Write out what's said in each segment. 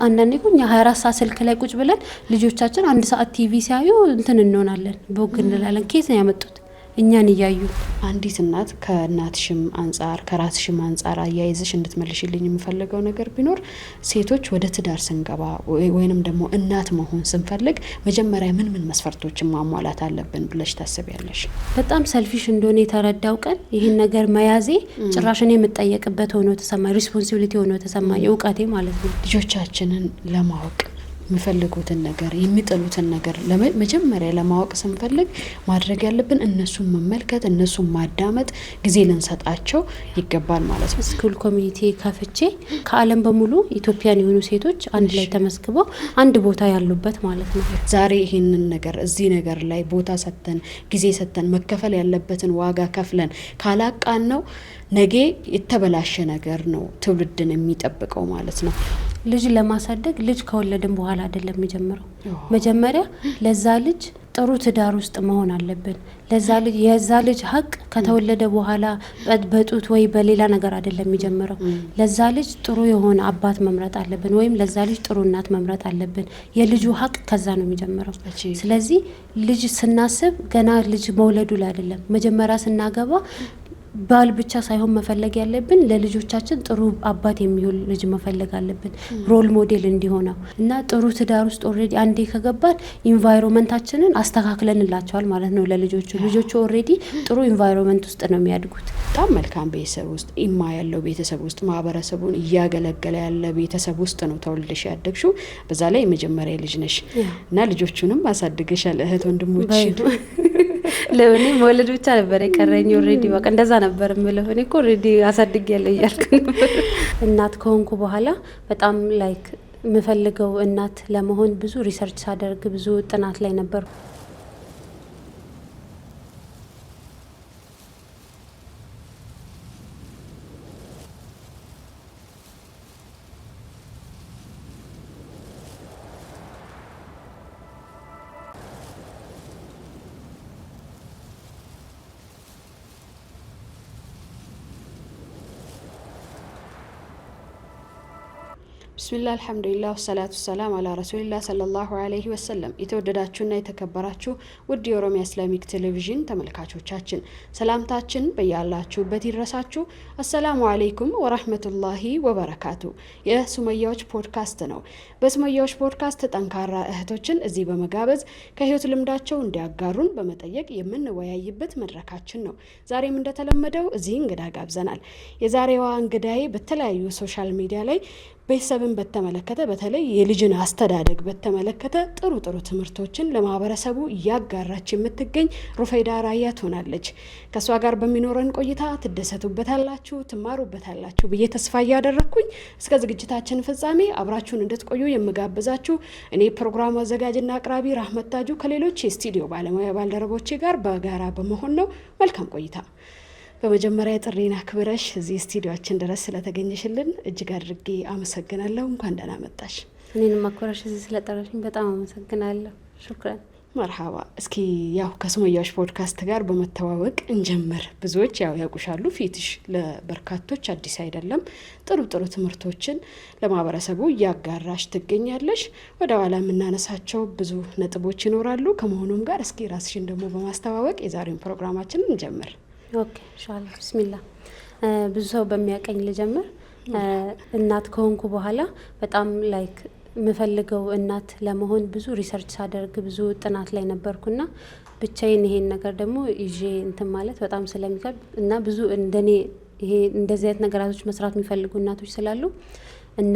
አንዳንዴ እኮ እኛ 24 ሰዓት ስልክ ላይ ቁጭ ብለን ልጆቻችን 1 ሰዓት ቲቪ ሲያዩ እንትን እንሆናለን ቦግ እንላለን። ከየት ነው ያመጡት? እኛን እያዩ። አንዲት እናት ከእናትሽም አንጻር ከራስሽም አንጻር አያይዝሽ እንድትመልሽልኝ የምፈልገው ነገር ቢኖር ሴቶች ወደ ትዳር ስንገባ ወይንም ደግሞ እናት መሆን ስንፈልግ መጀመሪያ ምን መስፈርቶችን ማሟላት አለብን ብለሽ ታስቢያለሽ? በጣም ሰልፊሽ እንደሆነ የተረዳው ቀን ይህን ነገር መያዜ ጭራሽ እኔ የምጠየቅበት ሆኖ ተሰማኝ። ሪስፖንሲቢሊቲ ሆኖ ተሰማኝ፣ እውቀቴ ማለት ነው። ልጆቻችንን ለማወቅ የሚፈልጉትን ነገር የሚጠሉትን ነገር መጀመሪያ ለማወቅ ስንፈልግ ማድረግ ያለብን እነሱን መመልከት፣ እነሱን ማዳመጥ፣ ጊዜ ልንሰጣቸው ይገባል ማለት ነው። ስኩል ኮሚኒቲ ከፍቼ ከዓለም በሙሉ ኢትዮጵያን የሆኑ ሴቶች አንድ ላይ ተመስግበው አንድ ቦታ ያሉበት ማለት ነው። ዛሬ ይህንን ነገር እዚህ ነገር ላይ ቦታ ሰጥተን ጊዜ ሰጥተን መከፈል ያለበትን ዋጋ ከፍለን ካላቃን ነው ነገ የተበላሸ ነገር ነው ትውልድን የሚጠብቀው ማለት ነው። ልጅ ለማሳደግ ልጅ ከወለድን በኋላ አይደለም የሚጀምረው። መጀመሪያ ለዛ ልጅ ጥሩ ትዳር ውስጥ መሆን አለብን። ለዛ ልጅ የዛ ልጅ ሀቅ ከተወለደ በኋላ በጡት ወይ በሌላ ነገር አይደለም የሚጀምረው። ለዛ ልጅ ጥሩ የሆነ አባት መምረጥ አለብን፣ ወይም ለዛ ልጅ ጥሩ እናት መምረጥ አለብን። የልጁ ሀቅ ከዛ ነው የሚጀምረው። ስለዚህ ልጅ ስናስብ ገና ልጅ መውለዱ ላይ አይደለም። መጀመሪያ ስናገባ ባል ብቻ ሳይሆን መፈለግ ያለብን ለልጆቻችን ጥሩ አባት የሚሆን ልጅ መፈለግ አለብን፣ ሮል ሞዴል እንዲሆነው እና ጥሩ ትዳር ውስጥ ኦልሬዲ አንዴ ከገባን ኢንቫይሮንመንታችንን አስተካክለንላቸዋል ማለት ነው ለልጆቹ። ልጆቹ ኦልሬዲ ጥሩ ኢንቫይሮንመንት ውስጥ ነው የሚያድጉት። በጣም መልካም ቤተሰብ ውስጥ ኢማ ያለው ቤተሰብ ውስጥ ማህበረሰቡን እያገለገለ ያለ ቤተሰብ ውስጥ ነው ተወልደሽ ያደግሽው። በዛ ላይ የመጀመሪያ ልጅ ነሽ እና ልጆቹንም አሳድገሻል። እህት ወንድሞች ለኔ መወለድ ብቻ ነበር የቀረኝ። ኦሬዲ በቃ እንደዛ ነበር የምለው። እኔ እኮ ኦሬዲ አሳድግ ያለ እያልኩ ነበር። እናት ከሆንኩ በኋላ በጣም ላይክ የምፈልገው እናት ለመሆን ብዙ ሪሰርች ሳደርግ ብዙ ጥናት ላይ ነበር። ብስሚላህ አልሐምዱሊላህ ወሰላቱ ሰላም አላ ረሱሊላህ ሰለላሁ ዐለይሂ ወሰለም። የተወደዳችሁና የተከበራችሁ ውድ የኦሮሚያ ኢስላሚክ ቴሌቪዥን ተመልካቾቻችን ሰላምታችን በያላችሁበት ይድረሳችሁ። አሰላሙ አለይኩም ወራህመቱላሂ ወበረካቱ። የሱመያዎች ፖድካስት ነው። በሱመያዎች ፖድካስት ጠንካራ እህቶችን እዚህ በመጋበዝ ከህይወት ልምዳቸው እንዲያጋሩን በመጠየቅ የምንወያይበት መድረካችን ነው። ዛሬም እንደተለመደው እዚህ እንግዳ ጋብዘናል። የዛሬዋ እንግዳዬ በተለያዩ ሶሻል ሚዲያ ላይ ቤተሰብን በተመለከተ በተለይ የልጅን አስተዳደግ በተመለከተ ጥሩ ትምህርቶችን ለማህበረሰቡ እያጋራች የምትገኝ ሩፈይዳ ራያ ትሆናለች። ከሷ ጋር በሚኖረን ቆይታ ትደሰቱበታላችሁ፣ ትማሩበታላችሁ ብዬ ተስፋ እያደረኩኝ እስከ ዝግጅታችን ፍጻሜ አብራችሁን እንድትቆዩ የምጋብዛችሁ እኔ ፕሮግራሙ አዘጋጅና አቅራቢ ራህመት ታጁ ከሌሎች የስቱዲዮ ባለሙያ ባልደረቦቼ ጋር በጋራ በመሆን ነው። መልካም ቆይታ። በመጀመሪያ ጥሪና ክብረሽ እዚህ ስቱዲዮአችን ድረስ ስለተገኘሽልን እጅግ አድርጌ አመሰግናለሁ። እንኳን ደህና መጣሽ። እኔንም ማክበረሽ እዚህ ስለጠራሽኝ በጣም አመሰግናለሁ። ሹክራን። መርሃባ። እስኪ ያው ከሱመያዎች ፖድካስት ጋር በመተዋወቅ እንጀምር። ብዙዎች ያው ያውቁሻሉ፣ ፊትሽ ለበርካቶች አዲስ አይደለም። ጥሩ ትምህርቶችን ለማህበረሰቡ እያጋራሽ ትገኛለሽ። ወደ ኋላ የምናነሳቸው ብዙ ነጥቦች ይኖራሉ። ከመሆኑም ጋር እስኪ ራስሽን ደግሞ በማስተዋወቅ የዛሬውን ፕሮግራማችንን እንጀምር። ኦኬ ኢንሻአላህ። ቢስሚላህ። ብዙ ሰው በሚያቀኝ ልጀምር። እናት ከሆንኩ በኋላ በጣም ላይክ የምፈልገው እናት ለመሆን ብዙ ሪሰርች ሳደርግ ብዙ ጥናት ላይ ነበርኩና ብቻዬን ይሄን ነገር ደግሞ ይዤ እንትን ማለት በጣም ስለሚከብድ እና ብዙ እንደኔ ይሄ እንደዚህ አይነት ነገራቶች መስራት የሚፈልጉ እናቶች ስላሉ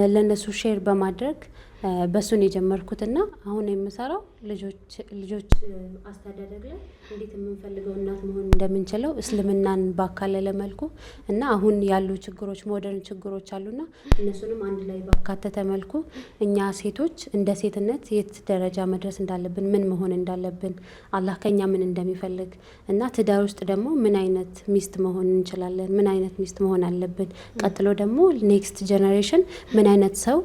ለነሱ ሼር በማድረግ በሱን የጀመርኩትና አሁን የምሰራው ልጆች አስተዳደግ ላይ እንዴት የምንፈልገው እናት መሆን እንደምንችለው እስልምናን ባካለለ መልኩ እና አሁን ያሉ ችግሮች ሞደርን ችግሮች አሉና እነሱንም አንድ ላይ ባካተተ መልኩ እኛ ሴቶች እንደ ሴትነት የት ደረጃ መድረስ እንዳለብን፣ ምን መሆን እንዳለብን፣ አላህ ከኛ ምን እንደሚፈልግ እና ትዳር ውስጥ ደግሞ ምን አይነት ሚስት መሆን እንችላለን፣ ምን አይነት ሚስት መሆን አለብን፣ ቀጥሎ ደግሞ ኔክስት ጄኔሬሽን ምን አይነት ሰው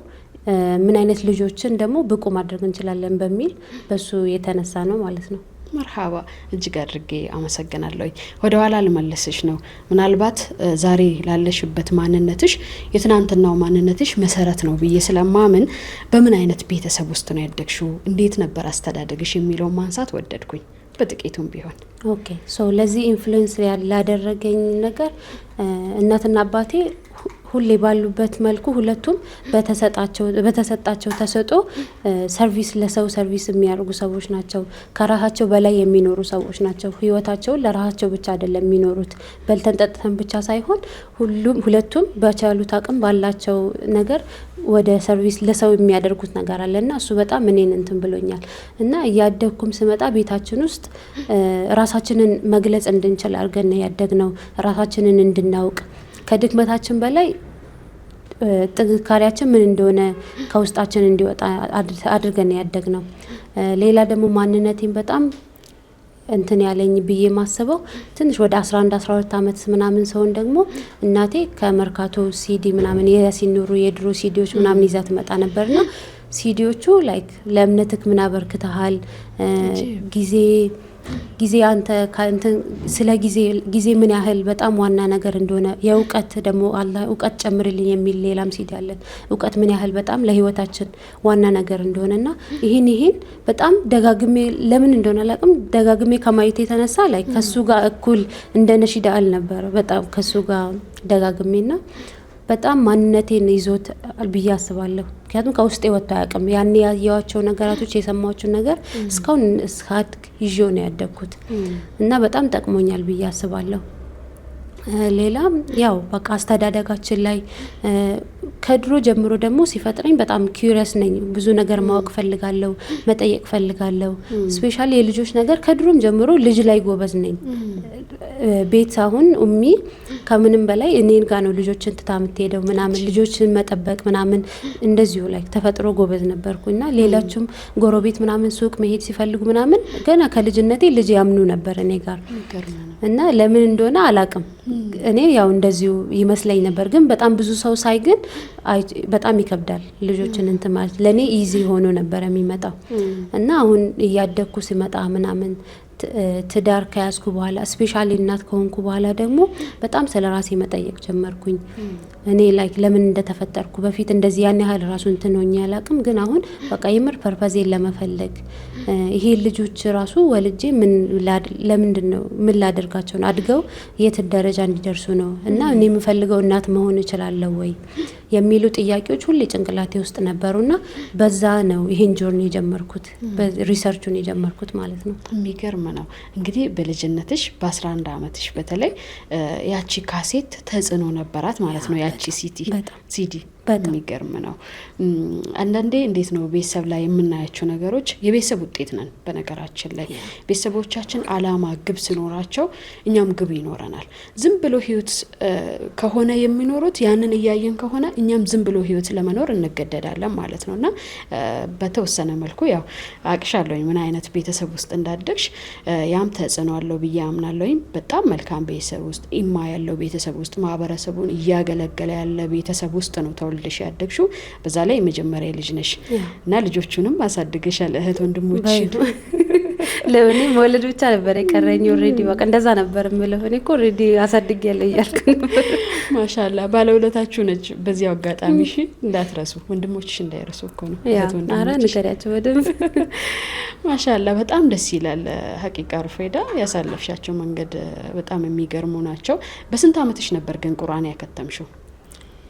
ምን አይነት ልጆችን ደግሞ ብቁ ማድረግ እንችላለን በሚል በሱ የተነሳ ነው ማለት ነው። መርሃባ እጅግ አድርጌ አመሰግናለሁ። ወደ ኋላ ልመለስሽ ነው። ምናልባት ዛሬ ላለሽበት ማንነትሽ የትናንትናው ማንነትሽ መሰረት ነው ብዬ ስለማምን በምን አይነት ቤተሰብ ውስጥ ነው ያደግሽው፣ እንዴት ነበር አስተዳደግሽ የሚለውን ማንሳት ወደድኩኝ በጥቂቱም ቢሆን። ኦኬ ሶ ለዚህ ኢንፍሉዌንስ ያላደረገኝ ነገር እናትና አባቴ ሁሌ ባሉበት መልኩ ሁለቱም በተሰጣቸው ተሰጥኦ ሰርቪስ ለሰው ሰርቪስ የሚያደርጉ ሰዎች ናቸው። ከራሳቸው በላይ የሚኖሩ ሰዎች ናቸው። ህይወታቸውን ለራሳቸው ብቻ አይደለም የሚኖሩት፣ በልተን ጠጥተን ብቻ ሳይሆን ሁለቱም በቻሉት አቅም ባላቸው ነገር ወደ ሰርቪስ ለሰው የሚያደርጉት ነገር አለና እሱ በጣም እኔን እንትን ብሎኛል እና እያደግኩም ስመጣ ቤታችን ውስጥ ራሳችንን መግለጽ እንድንችል አድርገን ያደግነው፣ ራሳችንን እንድናውቅ ከድክመታችን በላይ ጥንካሬያችን ምን እንደሆነ ከውስጣችን እንዲወጣ አድርገን ያደግነው። ሌላ ደግሞ ማንነቴን በጣም እንትን ያለኝ ብዬ ማስበው ትንሽ ወደ 11 12 ዓመት ምናምን ሰውን ደግሞ እናቴ ከመርካቶ ሲዲ ምናምን የያሲን ኑሩ የድሮ ሲዲዎች ምናምን ይዛ ትመጣ ነበርና ሲዲዎቹ ላይክ ለእምነትክ ምን አበርክተሃል፣ ጊዜ አንተ ስለ ጊዜ ምን ያህል በጣም ዋና ነገር እንደሆነ የእውቀት ደግሞ አላህ እውቀት ጨምርልኝ የሚል ሌላም ሲዲ አለን። እውቀት ምን ያህል በጣም ለህይወታችን ዋና ነገር እንደሆነና ይሄን በጣም ደጋግሜ ለምን እንደሆነ አላውቅም ደጋግሜ ከማየት የተነሳ ላይ ከሱ ጋር እኩል እንደ ነሺዳ አልነበረ በጣም ከሱ ጋር ደጋግሜና በጣም ማንነቴን ይዞት ብዬ አስባለሁ። ምክንያቱም ከውስጤ ወጥቶ አያውቅም። ያኔ ያየዋቸው ነገራቶች የሰማቸው ነገር እስካሁን እስካድግ ይዤው ነው ያደግኩት እና በጣም ጠቅሞኛል ብዬ አስባለሁ። ሌላ ያው በቃ አስተዳደጋችን ላይ ከድሮ ጀምሮ ደግሞ ሲፈጥረኝ በጣም ኪዩሪየስ ነኝ። ብዙ ነገር ማወቅ ፈልጋለሁ፣ መጠየቅ ፈልጋለሁ። ስፔሻሊ የልጆች ነገር ከድሮም ጀምሮ ልጅ ላይ ጎበዝ ነኝ። ቤት አሁን ኡሚ ከምንም በላይ እኔን ጋር ነው ልጆችን ትታ የምትሄደው ምናምን ልጆችን መጠበቅ ምናምን እንደዚሁ ላይ ተፈጥሮ ጎበዝ ነበርኩና ሌላችሁም ጎረቤት ምናምን ሱቅ መሄድ ሲፈልጉ ምናምን ገና ከልጅነቴ ልጅ ያምኑ ነበር እኔ ጋር እና ለምን እንደሆነ አላቅም። እኔ ያው እንደዚሁ ይመስለኝ ነበር፣ ግን በጣም ብዙ ሰው ሳይ ግን በጣም ይከብዳል ልጆችን እንትን ማለት። ለኔ ኢዚ ሆኖ ነበር የሚመጣው እና አሁን እያደግኩ ሲመጣ ምናምን ትዳር ከያዝኩ በኋላ ስፔሻሊ እናት ከሆንኩ በኋላ ደግሞ በጣም ስለ ራሴ መጠየቅ ጀመርኩኝ። እኔ ላይክ ለምን እንደተፈጠርኩ በፊት እንደዚህ ያን ያህል ራሱ እንትን ሆኜ አላቅም፣ ግን አሁን በቃ የምር ፐርፐዜን ለመፈለግ ይሄ ልጆች ራሱ ወልጄ ለምንድን ነው ምን ላደርጋቸው ነው አድገው የት ደረጃ እንዲደርሱ ነው እና እኔ የምፈልገው እናት መሆን እችላለሁ ወይ የሚሉ ጥያቄዎች ሁሌ ጭንቅላቴ ውስጥ ነበሩና በዛ ነው ይሄን ጆርኒ የጀመርኩት ሪሰርቹን የጀመርኩት ማለት ነው። የሚገርም ነው እንግዲህ በልጅነትሽ በ11 ዓመትሽ በተለይ ያቺ ካሴት ተጽዕኖ ነበራት ማለት ነው። ያቺ ሲዲ የሚገርም ነው። አንዳንዴ እንዴት ነው ቤተሰብ ላይ የምናያቸው ነገሮች የቤተሰብ ውጤት ነን። በነገራችን ላይ ቤተሰቦቻችን አላማ ግብ ሲኖራቸው እኛም ግብ ይኖረናል። ዝም ብሎ ህይወት ከሆነ የሚኖሩት ያንን እያየን ከሆነ እኛም ዝም ብሎ ህይወት ለመኖር እንገደዳለን ማለት ነውና በተወሰነ መልኩ ያው አቅሻለሁኝ ምን አይነት ቤተሰብ ውስጥ እንዳደግሽ ያም ተጽዕኖ አለው ብዬ አምናለሁኝ። በጣም መልካም ቤተሰብ ውስጥ ኢማ ያለው ቤተሰብ ውስጥ ማህበረሰቡን እያገለገለ ያለ ቤተሰብ ውስጥ ነው ልሽ ያደግሽው። በዛ ላይ የመጀመሪያ ልጅ ነሽ እና ልጆቹንም አሳድገሻል። እህት ወንድሞች ለኔ መወለድ ብቻ ነበር የቀረኝ። ኦሬዲ በቃ እንደዛ ነበር የምለው። እኔ እኮ ኦሬዲ አሳድጌያለሁ እያልኩ ነበር። ማሻአላ ባለውለታችሁ ነች። በዚህ አጋጣሚ እሺ እንዳትረሱ፣ ወንድሞችሽ እንዳይረሱ እኮ ነው እህት ወንድሞች። አረ ንገሪያቸው በደንብ። ማሻአላ በጣም ደስ ይላል። ሀቂቃ ሩፌዳ ያሳለፍሻቸው መንገድ በጣም የሚገርሙ ናቸው። በስንት አመትሽ ነበር ግን ቁርአን ያከተምሽው?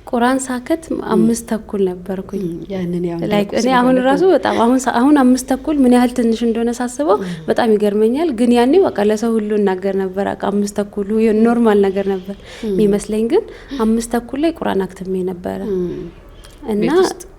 ቁርአን ሳከት 5 ተኩል ነበርኩኝ። ያንን ያው እኔ አሁን ራሱ በጣም አሁን 5 ተኩል ምን ያህል ትንሽ እንደሆነ ሳስበው በጣም ይገርመኛል። ግን ያኔ በቃ ለሰው ሁሉ እናገር ነበር። አቃ 5 ተኩል ኖርማል ነገር ነበር የሚመስለኝ። ግን 5 ተኩል ላይ ቁርአን አክትሜ ነበር እና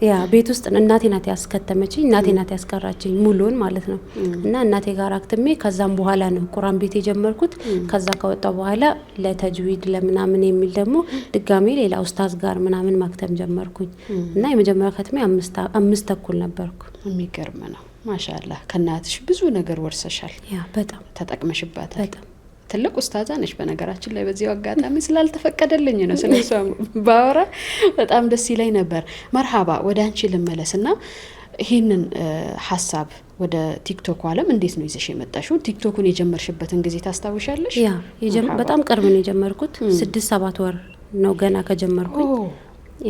ያ ቤት ውስጥ እናቴ ናት ያስከተመችኝ፣ እናቴ ናት ያስቀራችኝ ሙሉን ማለት ነው። እና እናቴ ጋር አክትሜ ከዛም በኋላ ነው ቁርአን ቤት የጀመርኩት። ከዛ ከወጣው በኋላ ለተጅዊድ ለምናምን የሚል ደግሞ ድጋሜ ሌላ ኡስታዝ ጋር ምናምን ማክተም ጀመርኩኝ እና የመጀመሪያ ከተሜ 5 ተኩል ነበርኩ። የሚገርም ነው። ማሻአላህ ከእናትሽ ብዙ ነገር ወርሰሻል። ያ በጣም ተጠቅመሽባታል። በጣም ትልቅ ኡስታዛ ነሽ። በነገራችን ላይ በዚህ አጋጣሚ ስላልተፈቀደልኝ ነው ስለሷ ባወራ በጣም ደስ ይለኝ ነበር። መርሃባ ወደ አንቺ ልመለስና ይሄንን ሀሳብ ወደ ቲክቶክ ዓለም እንዴት ነው ይዘሽ የመጣሽው? ቲክቶኩን የጀመርሽበትን ጊዜ ታስታውሻለሽ? ያ በጣም ቅርብ ነው የጀመርኩት 6-7 ወር ነው ገና ከጀመርኩኝ።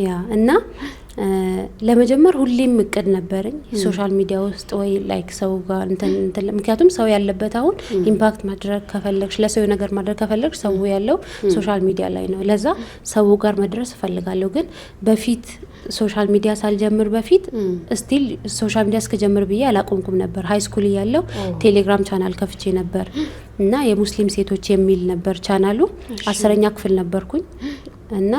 ያ እና ለመጀመር ሁሌም እቅድ ነበረኝ ሶሻል ሚዲያ ውስጥ ወይ ላይክ ሰው ጋር እንትን ምክንያቱም ሰው ያለበት አሁን ኢምፓክት ማድረግ ከፈለግሽ ለሰው ነገር ማድረግ ከፈለግሽ ሰው ያለው ሶሻል ሚዲያ ላይ ነው። ለዛ ሰው ጋር መድረስ እፈልጋለሁ። ግን በፊት ሶሻል ሚዲያ ሳልጀምር በፊት ስቲል ሶሻል ሚዲያ እስከጀምር ብዬ አላቆምኩም ነበር። ሃይ ስኩል እያለሁ ቴሌግራም ቻናል ከፍቼ ነበር እና የሙስሊም ሴቶች የሚል ነበር ቻናሉ። 10ኛ ክፍል ነበርኩኝ እና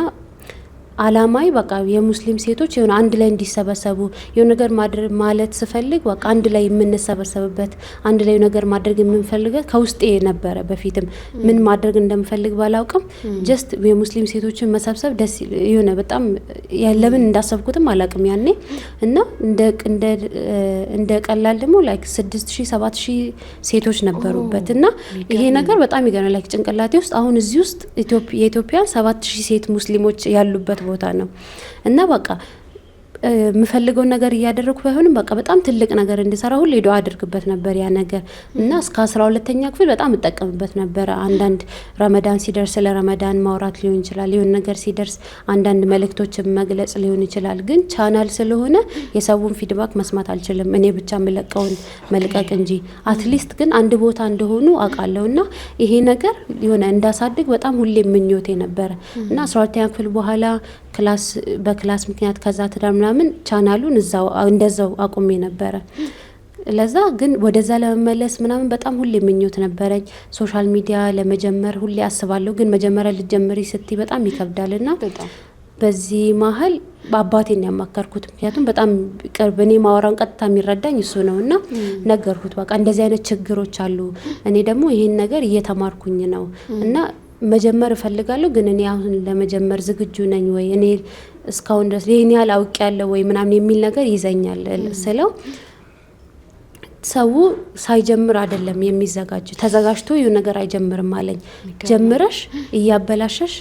አላማይ በቃ የሙስሊም ሴቶች የሆነ አንድ ላይ እንዲሰበሰቡ የሆነ ነገር ማድረግ ማለት ስፈልግ በቃ አንድ ላይ የምንሰበሰብበት አንድ ላይ ነገር ማድረግ የምንፈልገው ከውስጤ ነበረ። በፊትም ምን ማድረግ እንደምፈልግ ባላውቅም ጀስት የሙስሊም ሴቶችን መሰብሰብ ደስ የሆነ በጣም ለምን እንዳሰብኩትም አላውቅም ያኔ እና እንደ ቀላል ደግሞ ላይክ 6000-7000 ሴቶች ነበሩበት እና ይሄ ነገር በጣም ይገርማል። ላይክ ጭንቅላቴ ውስጥ አሁን እዚህ ውስጥ የኢትዮጵያ 7000 ሴት ሙስሊሞች ያሉበት ቦታ ነው እና በቃ የምፈልገውን ነገር እያደረኩ ባይሆንም በቃ በጣም ትልቅ ነገር እንድሰራ ሁሌ ዱዓ አድርግበት ነበር ያ ነገር እና እስከ 12ኛ ክፍል በጣም እጠቀምበት ነበር። አንዳንድ ረመዳን ሲደርስ ለረመዳን ማውራት ሊሆን ይችላል፣ የሆነ ነገር ሲደርስ አንዳንድ መልእክቶችን መግለጽ ሊሆን ይችላል። ግን ቻናል ስለሆነ የሰውን ፊድባክ መስማት አልችልም፣ እኔ ብቻ የምለቀውን መልቀቅ እንጂ አትሊስት ግን አንድ ቦታ እንደሆኑ አውቃለሁና ይሄ ነገር የሆነ እንዳሳድግ በጣም ሁሌ ምኞቴ ነበረ እና 12ኛ ክፍል በኋላ በክላስ ምክንያት ከዛ ትዳር ምናምን ቻናሉን እንደዛው አቁሜ ነበረ። ለዛ ግን ወደዛ ለመመለስ ምናምን በጣም ሁሌ ምኞት ነበረኝ። ሶሻል ሚዲያ ለመጀመር ሁሌ አስባለሁ፣ ግን መጀመሪያ ልጀምሪ ስትይ በጣም ይከብዳልና በዚህ መሀል አባቴን ያማከርኩት። ምክንያቱም በጣም ቅርብ እኔ ማወራን ቀጥታ የሚረዳኝ እሱ ነውና ነገርኩት። በቃ እንደዚህ አይነት ችግሮች አሉ፣ እኔ ደግሞ ይሄን ነገር እየተማርኩኝ ነው እና መጀመር እፈልጋለሁ፣ ግን እኔ አሁን ለመጀመር ዝግጁ ነኝ ወይ እኔ እስካሁን ድረስ ይሄን ያህል አውቄያለሁ ወይ ምናምን የሚል ነገር ይዘኛል ስለው ሰው ሳይጀምር አይደለም የሚዘጋጅ፣ ተዘጋጅቶ ይሄ ነገር አይጀምርም አለኝ። ጀምረሽ እያበላሸሽ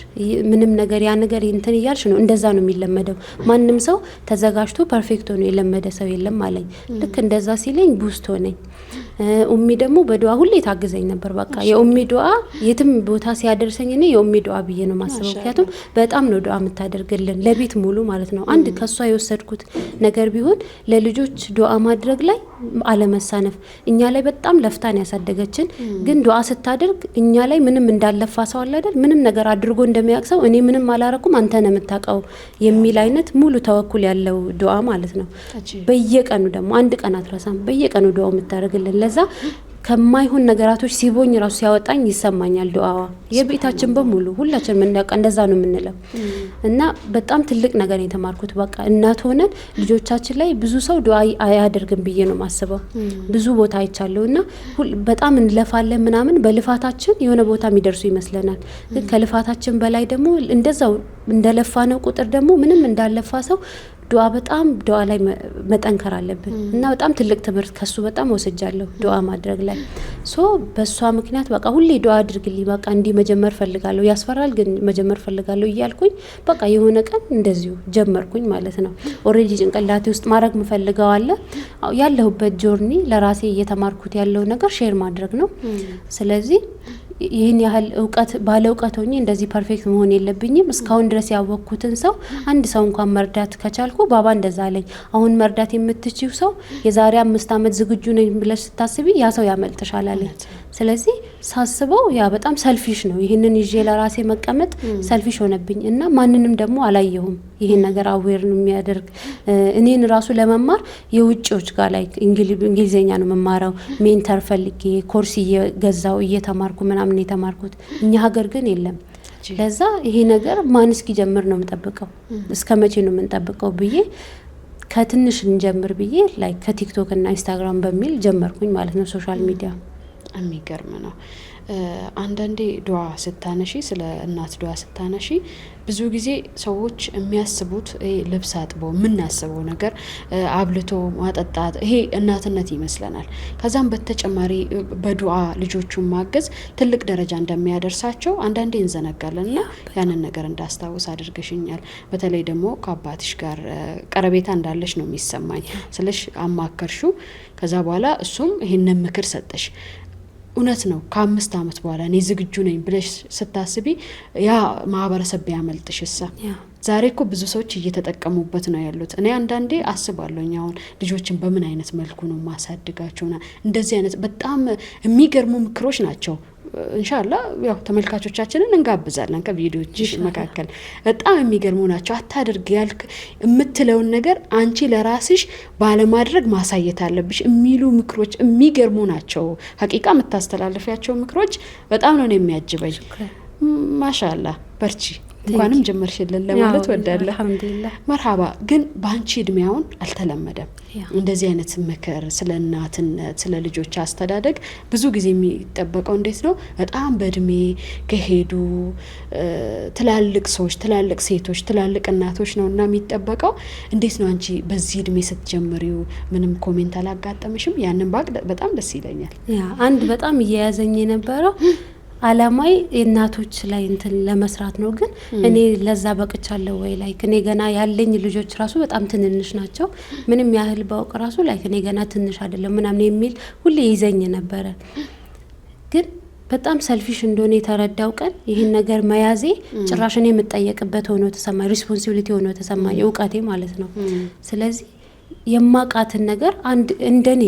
ምንም ነገር ያ ነገር እንትን እያልሽ ነው፣ እንደዛ ነው የሚለመደው። ማንም ሰው ተዘጋጅቶ ፐርፌክት ሆኖ የለመደ ሰው የለም አለኝ። ልክ እንደዛ ሲለኝ ቡስት ሆነኝ። ኡሚ ደግሞ በዱዓ ሁሌ ታግዘኝ ነበር። በቃ የኡሚ ዱዓ የትም ቦታ ሲያደርሰኝ እኔ የኡሚ ዱዓ ብዬ ነው ማስበው። ምክንያቱም በጣም ነው ዱዓ የምታደርግልን ለቤት ሙሉ ማለት ነው። አንድ ከሷ የወሰድኩት ነገር ቢሆን ለልጆች ዱዓ ማድረግ ላይ አለመሳነፍ። እኛ ላይ በጣም ለፍታን ያሳደገችን፣ ግን ዱዓ ስታደርግ እኛ ላይ ምንም እንዳለፋ ሰው አለ አይደል፣ ምንም ነገር አድርጎ እንደሚያቅሰው እኔ ምንም አላረኩም አንተ ነህ የምታውቀው የሚል አይነት ሙሉ ተወኩል ያለው ዱዓ ማለት ነው። በየቀኑ ደግሞ አንድ ቀን አትረሳም፣ በየቀኑ ዱዓ የምታደርግልን። ለዛ ከማይሆን ነገራቶች ሲቦኝ ራሱ ሲያወጣኝ ይሰማኛል ዱዓዋ። የቤታችን በሙሉ ሁላችንም እንደዛ ነው የምንለው እና በጣም ትልቅ ነገር የተማርኩት በቃ እናት ሆነን ልጆቻችን ላይ ብዙ ሰው ዱዓ አያደርግም ብዬ ነው ማስበው። ብዙ ቦታ አይቻለሁና በጣም እንለፋለን ምናምን፣ በልፋታችን የሆነ ቦታ የሚደርሱ ይመስለናል። ግን ከልፋታችን በላይ ደግሞ እንደዛው እንደለፋ ነው ቁጥር ደግሞ ምንም እንዳለፋ ሰው ዱዓ ላይ መጠንከር አለብን እና በጣም ትልቅ ትምህርት ከሱ በጣም ወስጃለሁ ዱዓ ማድረግ ላይ። በሷ ምክንያት በቃ ሁሌ ዱዓ አድርግልኝ በቃ እንዲህ መጀመር ፈልጋለሁ፣ ያስፈራል ግን መጀመር ፈልጋለሁ እያልኩኝ በቃ የሆነ ቀን እንደዚሁ ጀመርኩኝ ማለት ነው። ኦሬዲ ጭንቅላቴ ውስጥ ማድረግ ምፈልገው አለ። ያለሁበት ጆርኒ ለራሴ እየተማርኩት ያለው ነገር ሼር ማድረግ ነው። ስለዚህ ይህን ያህል ባለ እውቀት ሆኜ እንደዚህ ፐርፌክት መሆን የለብኝም። እስካሁን ድረስ ያወቅኩትን ሰው አንድ ሰው እንኳን መርዳት ከቻልኩ ባባ እንደዛ አለኝ። አሁን መርዳት የምትችይው ሰው የዛሬ 5 ዓመት ዝግጁ ነኝ ብለሽ ስታስቢ ያ ሰው ያመልጥሻል አለኝ። ስለዚህ ሳስበው ያ በጣም ሰልፊሽ ነው። ይህንን ይዤ ለራሴ መቀመጥ ሰልፊሽ ሆነብኝ እና ማንንም ደግሞ አላየሁም ይህን ነገር አዌር ነው የሚያደርግ። እኔን ራሱ ለመማር የውጭዎች ጋር ላይ እንግሊዝኛ ነው መማራው፣ ሜንተር ፈልጌ ኮርስ እየገዛው እየተማርኩ ምናምን የተማርኩት። እኛ ሀገር ግን የለም። ለዛ ይሄ ነገር ማን እስኪጀምር ነው የምጠብቀው? እስከ መቼ ነው የምንጠብቀው ብዬ ከትንሽ እንጀምር ብዬ ላይ ከቲክቶክ እና ኢንስታግራም በሚል ጀመርኩኝ ማለት ነው ሶሻል ሚዲያ። የሚገርም ነው። አንዳንዴ ዱዓ ስታነሺ ስለ እናት ዱዓ ስታነሺ ብዙ ጊዜ ሰዎች የሚያስቡት ልብስ አጥቦ የምናስበው ነገር አብልቶ ማጠጣት ይሄ እናትነት ይመስለናል። ከዛም በተጨማሪ በዱዓ ልጆቹን ማገዝ ትልቅ ደረጃ እንደሚያደርሳቸው አንዳንዴ እንዘነጋለን እና ያንን ነገር እንዳስታውስ አድርገሽኛል። በተለይ ደግሞ ከአባትሽ ጋር ቀረቤታ እንዳለሽ ነው የሚሰማኝ። ስለሽ አማከርሹ፣ ከዛ በኋላ እሱም ይህንን ምክር ሰጠሽ። እውነት ነው። ከ5 ዓመት በኋላ እኔ ዝግጁ ነኝ ብለሽ ስታስቢ ያ ማህበረሰብ ቢያመልጥሽ እሳ ዛሬ እኮ ብዙ ሰዎች እየተጠቀሙበት ነው ያሉት። እኔ አንዳንዴ አስባለሁኝ አሁን ልጆችን በምን አይነት መልኩ ነው ማሳድጋቸውና እንደዚህ አይነት በጣም የሚገርሙ ምክሮች ናቸው። ኢንሻአላህ ያው ተመልካቾቻችንን እንጋብዛለን ከቪዲዮዎች መካከል በጣም የሚገርሙ ናቸው። አታድርግ ያልክ የምትለውን ነገር አንቺ ለራስሽ ባለማድረግ ማሳየት አለብሽ የሚሉ ምክሮች የሚገርሙ ናቸው። ሀቂቃ የምታስተላልፊያቸው ምክሮች በጣም ነው የሚያጅበኝ። ማሻአላህ በርቺ። እንኳንም ጀመርሽልን ለማለት ወዳለሁ። አልহামዱሊላህ መርሃባ። ግን ባንቺ እድሜያውን አልተለመደም እንደዚህ አይነት ምክር ስለ እናትነት ስለ ልጆች አስተዳደግ። ብዙ ጊዜ የሚጠበቀው እንዴት ነው በጣም በእድሜ ከሄዱ ትላልቅ ሰዎች ትላልቅ ሴቶች ትላልቅ እናቶች ነውና የሚጠበቀው። እንዴት ነው አንቺ በዚህ እድሜ ስትጀምሪው ምንም ኮሜንት አላጋጠምሽም? ያንን ባቅ በጣም ደስ ይለኛል። ያ አንድ በጣም እየያዘኝ የነበረው አላማይ እናቶች ላይ እንትን ለመስራት ነው። ግን እኔ ለዛ በቅቻለሁ ወይ ላይክ እኔ ገና ያለኝ ልጆች ራሱ በጣም ትንንሽ ናቸው። ምንም ያህል ባውቅ ራሱ ላይክ እኔ ገና ትንሽ አይደለም ምናምን የሚል ሁሌ ይዘኝ ነበረ። ግን በጣም ሰልፊሽ እንደሆነ የተረዳው ቀን ይህን ነገር መያዜ ጭራሽ እኔ የምጠየቅበት ሆኖ ተሰማኝ። ሪስፖንሲቢሊቲ ሆኖ ተሰማኝ፣ እውቀቴ ማለት ነው። ስለዚህ የማቃትን ነገር አንድ እንደኔ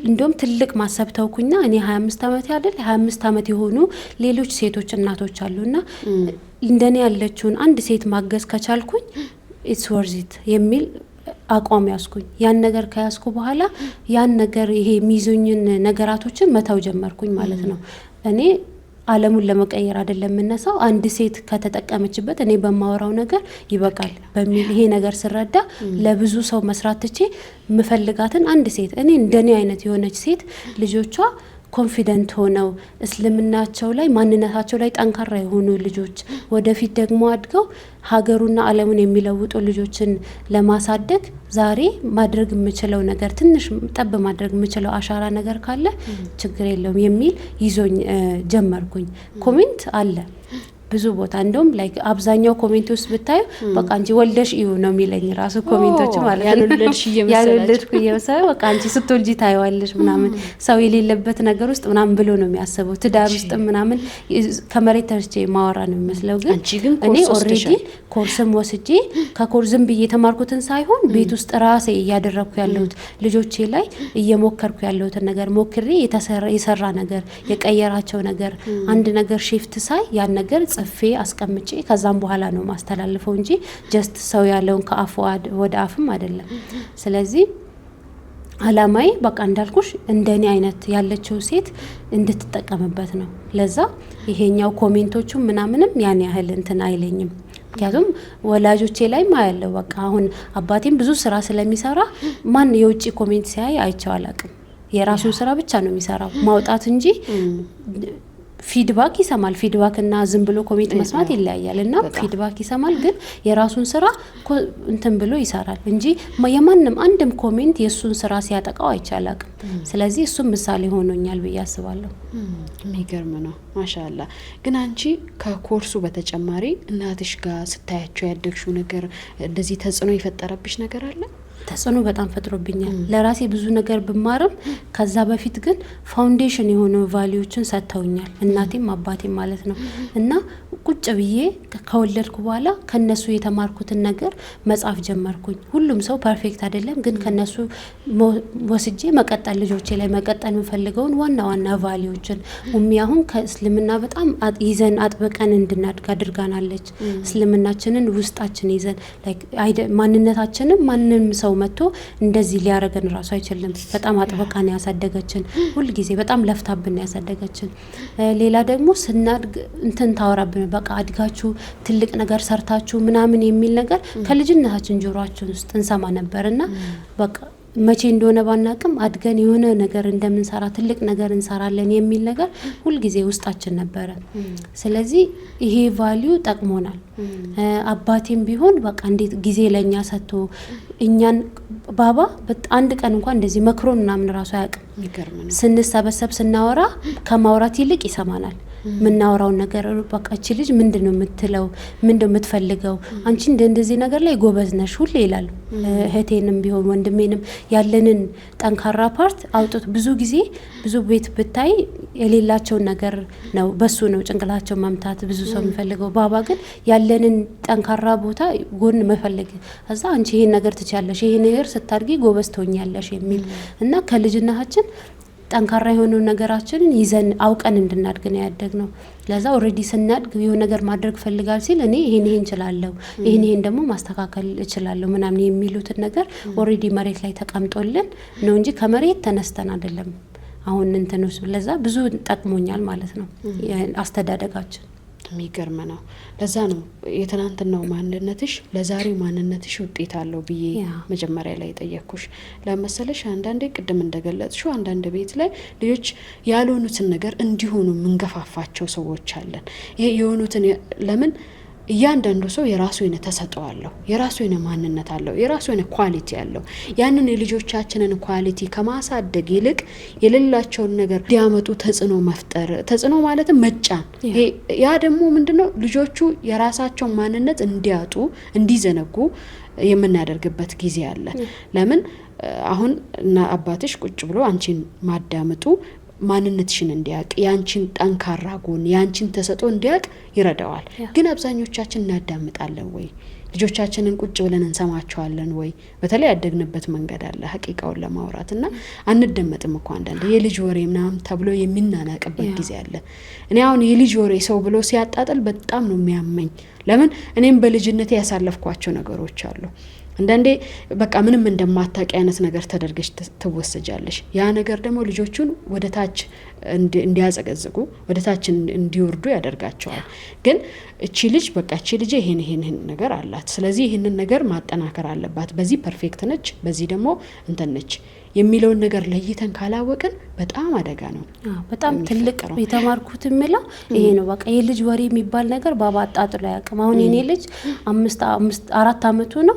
እንደውም ትልቅ ማሰብ ተውኩኝና እኔ 25 ዓመት አይደል 25 ዓመት የሆኑ ሌሎች ሴቶች እናቶች አሉና እንደኔ ያለችውን አንድ ሴት ማገዝ ከቻልኩኝ ኢትስ ወርዚት የሚል አቋም ያስኩኝ። ያን ነገር ከያስኩ በኋላ ያን ነገር ይሄ የሚይዙኝን ነገራቶችን መተው ጀመርኩኝ ማለት ነው። እኔ ዓለሙን ለመቀየር አይደለም የምነሳው፣ አንድ ሴት ከተጠቀመችበት እኔ በማወራው ነገር ይበቃል በሚል ይሄ ነገር ስረዳ ለብዙ ሰው መስራት ትቼ ምፈልጋትን አንድ ሴት እኔ እንደኔ አይነት የሆነች ሴት ልጆቿ ኮንፊደንት ሆነው እስልምናቸው ላይ ማንነታቸው ላይ ጠንካራ የሆኑ ልጆች ወደፊት ደግሞ አድገው ሀገሩና ዓለሙን የሚለውጡ ልጆችን ለማሳደግ ዛሬ ማድረግ የምችለው ነገር ትንሽ ጠብ ማድረግ የምችለው አሻራ ነገር ካለ ችግር የለውም የሚል ይዞኝ ጀመርኩኝ። ኮሜንት አለ ብዙ ቦታ እንደውም ላይክ አብዛኛው ኮሜንት ውስጥ ብታዩ በቃ አንቺ ወልደሽ እዩ ነው የሚለኝ ራሱ ኮሜንቶች ማለት ነው። ያልወለድኩ እየመሰለ በቃ አንቺ ስትወልጂ ታይዋለሽ ምናምን ሰው የሌለበት ነገር ውስጥ ምናምን ብሎ ነው የሚያስበው። ትዳር ውስጥ ምናምን ከመሬት ተርቼ ማወራ ነው የሚመስለው። ግን እኔ ኦልሬዲ ኮርስም ወስጄ ከኮርስም ብዬ የተማርኩትን ሳይሆን ቤት ውስጥ ራሴ እያደረኩ ያለሁት ልጆቼ ላይ እየሞከርኩ ያለሁትን ነገር ሞክሬ የሰራ ነገር የቀየራቸው ነገር አንድ ነገር ሺፍት ሳይ ያን ነገር ጽፌ አስቀምጬ ከዛም በኋላ ነው ማስተላልፈው እንጂ ጀስት ሰው ያለውን ከአፍ ወደ አፍም አይደለም። ስለዚህ አላማዬ በቃ እንዳልኩሽ እንደኔ አይነት ያለችው ሴት እንድትጠቀምበት ነው። ለዛ ይሄኛው ኮሜንቶቹ ምናምንም ያን ያህል እንትን አይለኝም። ምክንያቱም ወላጆቼ ላይ ማያለው በቃ አሁን አባቴም ብዙ ስራ ስለሚሰራ ማን የውጭ ኮሜንት ሲያይ አይቼው አላቅም። የራሱን ስራ ብቻ ነው የሚሰራው ማውጣት እንጂ ፊድባክ ይሰማል። ፊድባክ እና ዝም ብሎ ኮሜንት መስማት ይለያያል። እና ፊድባክ ይሰማል ግን የራሱን ስራ እንትን ብሎ ይሰራል እንጂ የማንም አንድም ኮሜንት የሱን ስራ ሲያጠቃው አይቻላቅም። ስለዚህ እሱም ምሳሌ ሆኖኛል ብዬ አስባለሁ። የሚገርም ነው ማሻአላ። ግን አንቺ ከኮርሱ በተጨማሪ እናትሽ ጋር ስታያቸው ያደግሽው ነገር እንደዚህ ተጽዕኖ የፈጠረብሽ ነገር አለ? ተጽዕኖ በጣም ፈጥሮብኛል። ለራሴ ብዙ ነገር ብማርም ከዛ በፊት ግን ፋውንዴሽን የሆኑ ቫልዩዎችን ሰጥተውኛል እናቴም አባቴም ማለት ነው። እና ቁጭ ብዬ ከወለድኩ በኋላ ከነሱ የተማርኩትን ነገር መጻፍ ጀመርኩኝ። ሁሉም ሰው ፐርፌክት አይደለም፣ ግን ከነሱ ወስጄ መቀጠል ልጆቼ ላይ መቀጠል የምፈልገውን ዋና ዋና ቫልዩዎችን ኡሚ አሁን ከእስልምና በጣም ይዘን አጥብቀን እንድናድግ አድርጋናለች። እስልምናችንን ውስጣችን ይዘን ማንነታችንን ማንም ሰው መጥቶ እንደዚህ ሊያረገን ራሱ አይችልም። በጣም አጥብቃን ያሳደገችን ሁሉ ጊዜ በጣም ለፍታብን ያሳደገችን። ሌላ ደግሞ ስናድግ እንትን ታወራብን በቃ አድጋችሁ ትልቅ ነገር ሰርታችሁ ምናምን የሚል ነገር ከልጅነታችን ጆሮአችን ውስጥ እንሰማ ነበርና በቃ መቼ እንደሆነ ባናቅም አድገን የሆነ ነገር እንደምንሰራ ትልቅ ነገር እንሰራለን የሚል ነገር ሁልጊዜ ውስጣችን ነበረ። ስለዚህ ይሄ ቫልዩ ጠቅሞናል። አባቴም ቢሆን በቃ እንዴት ጊዜ ለኛ ሰጥቶ እኛን ባባ አንድ ቀን እንኳን እንደዚህ መክሮን ምናምን ራሱ አያውቅም። ስንሰበሰብ ስናወራ ከማውራት ይልቅ ይሰማናል። ምናወራውን ነገር በቃ እቺ ልጅ ምንድነው የምትለው ምንድነው የምትፈልገው አንቺ እንደዚህ ነገር ላይ ጎበዝ ነሽ ሁሌ ይላል። እህቴንም ቢሆን ወንድሜንም ያለንን ጠንካራ ፓርት አውጥቶ ብዙ ጊዜ ብዙ ቤት ብታይ የሌላቸውን ነገር ነው በሱ ነው ጭንቅላቸው መምታት ብዙ ሰው የሚፈልገው። ባባ ግን ያለንን ጠንካራ ቦታ ጎን መፈለግ እዛ አንቺ ይሄን ነገር ትቻለሽ ይሄን ነገር ስታድጊ ጎበዝ ትሆኛለሽ የሚል እና ከልጅነታችን ጠንካራ የሆነው ነገራችንን ይዘን አውቀን እንድናድግ ነው ያደግነው። ለዛ ኦሬዲ ስናድግ የሆነ ነገር ማድረግ ፈልጋል ሲል እኔ ይሄን እችላለሁ ይሄን ደግሞ ማስተካከል እችላለሁ ምናምን የሚሉትን ነገር ኦሬዲ መሬት ላይ ተቀምጦልን ነው እንጂ ከመሬት ተነስተን አይደለም። አሁን እንትነው ለዛ ብዙ ጠቅሞኛል ማለት ነው አስተዳደጋችን። የሚገርም ነው። ለዛ ነው የትናንትናው ማንነትሽ ለዛሬው ማንነትሽ ውጤት አለው ብዬ መጀመሪያ ላይ ጠየቅኩሽ። ለመሰለሽ አንዳንዴ ቅድም እንደገለጽሽው አንዳንድ ቤት ላይ ልጆች ያልሆኑትን ነገር እንዲሆኑ ምንገፋፋቸው ሰዎች አለን። ይሄ የሆኑትን ለምን እያንዳንዱ ሰው የራሱ የሆነ ተሰጥኦ አለው፣ የራሱ የሆነ ማንነት አለው፣ የራሱ የሆነ ኳሊቲ አለው። ያንን የልጆቻችንን ኳሊቲ ከማሳደግ ይልቅ የሌላቸውን ነገር እንዲያመጡ ተጽዕኖ መፍጠር፣ ተጽዕኖ ማለትም መጫን። ያ ደግሞ ምንድነው ልጆቹ የራሳቸውን ማንነት እንዲያጡ እንዲዘነጉ የምናደርግበት ጊዜ አለ። ለምን አሁን እና አባትሽ ቁጭ ብሎ አንቺን ማዳመጡ ማንነትሽን እንዲያውቅ ያንቺን ጠንካራ ጎን ያንቺን ተሰጥኦ እንዲያውቅ ይረዳዋል። ግን አብዛኞቻችን እናዳምጣለን ወይ? ልጆቻችንን ቁጭ ብለን እንሰማቸዋለን ወይ? በተለይ ያደግንበት መንገድ አለ ሐቂቃውን ለማውራትና አንደመጥም እኮ አንዳንዴ የልጅ ወሬ ምናምን ተብሎ የሚናናቅበት ጊዜ አለ። እኔ አሁን የልጅ ወሬ ሰው ብሎ ሲያጣጥል በጣም ነው የሚያመኝ። ለምን እኔም በልጅነቴ ያሳለፍኳቸው ነገሮች አሉ። አንዳንዴ በቃ ምንም እንደማታውቂ አይነት ነገር ተደርገሽ ትወሰጃለሽ። ያ ነገር ደግሞ ልጆቹን ወደ ታች እንዲያዘገዝጉ ወደ ታች እንዲወርዱ ያደርጋቸዋል። ግን እቺ ልጅ በቃ እቺ ልጅ ይሄን ነገር አላት፣ ስለዚህ ይሄንን ነገር ማጠናከር አለባት፣ በዚህ ፐርፌክት ነች፣ በዚህ ደግሞ እንትን ነች የሚለውን ነገር ለይተን ካላወቅን በጣም አደጋ ነው። በጣም ትልቅ የተማርኩት የሚለው ይሄ ነው። በቃ የልጅ ወሬ የሚባል ነገር ባባ አጣጥሎ ያውቅም። አሁን የኔ ልጅ 4 አመቱ ነው።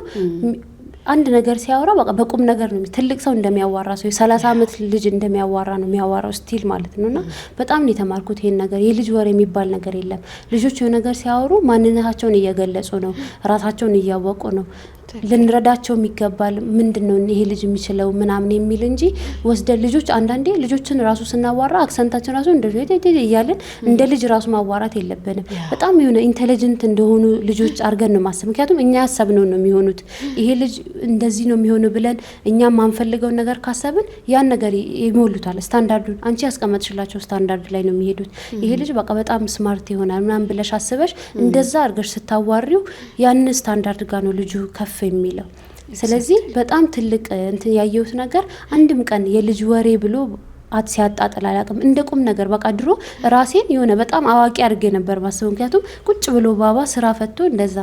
አንድ ነገር ሲያወራ በቃ በቁም ነገር ነው። ትልቅ ሰው እንደሚያዋራ ሰው የ30 አመት ልጅ እንደሚያዋራ ነው የሚያዋራው ስቲል ማለት ነውና በጣም ነው የተማርኩት ይሄን ነገር። የልጅ ወሬ የሚባል ነገር የለም። ልጆች የሆነ ነገር ሲያወሩ ማንነታቸውን እየገለጹ ነው፣ ራሳቸውን እያወቁ ነው። ልንረዳቸው የሚገባል ምንድነው ይሄ ልጅ የሚችለው ምናምን የሚል እንጂ ወስደን ልጆች አንዳንዴ ልጆችን ራሱ ስናዋራ አክሰንታችን ራሱ እንደዚህ እያለን እንደ ልጅ ራሱ ማዋራት የለብንም። በጣም የሆነ ኢንተለጀንት እንደሆኑ ልጆች አድርገን ነው ማሰብ። ምክንያቱም እኛ ያሰብነው ነው የሚሆኑት። ይሄ ልጅ እንደዚህ ነው የሚሆነው ብለን እኛ ማንፈልገው ነገር ካሰብን ያን ነገር ይሞሉታል። ስታንዳርዱን አንቺ ያስቀመጥሽላቸው ስታንዳርድ ላይ ነው የሚሄዱት። ይሄ ልጅ በቃ በጣም ስማርት ይሆናል ምናምን ብለሽ አስበሽ እንደዛ አድርገሽ ስታዋሪው ያን ስታንዳርድ ጋር ነው ልጁ ከፍ የሚለው። ስለዚህ በጣም ትልቅ እንትን ያየሁት ነገር አንድም ቀን የልጅ ወሬ ብሎ ሲያጣጥል አላውቅም። እንደ ቁም ነገር በቃ ድሮ ራሴን የሆነ በጣም አዋቂ አድርጌ ነበር ማስበው። ምክንያቱም ቁጭ ብሎ ባባ ስራ ፈቶ እንደዛ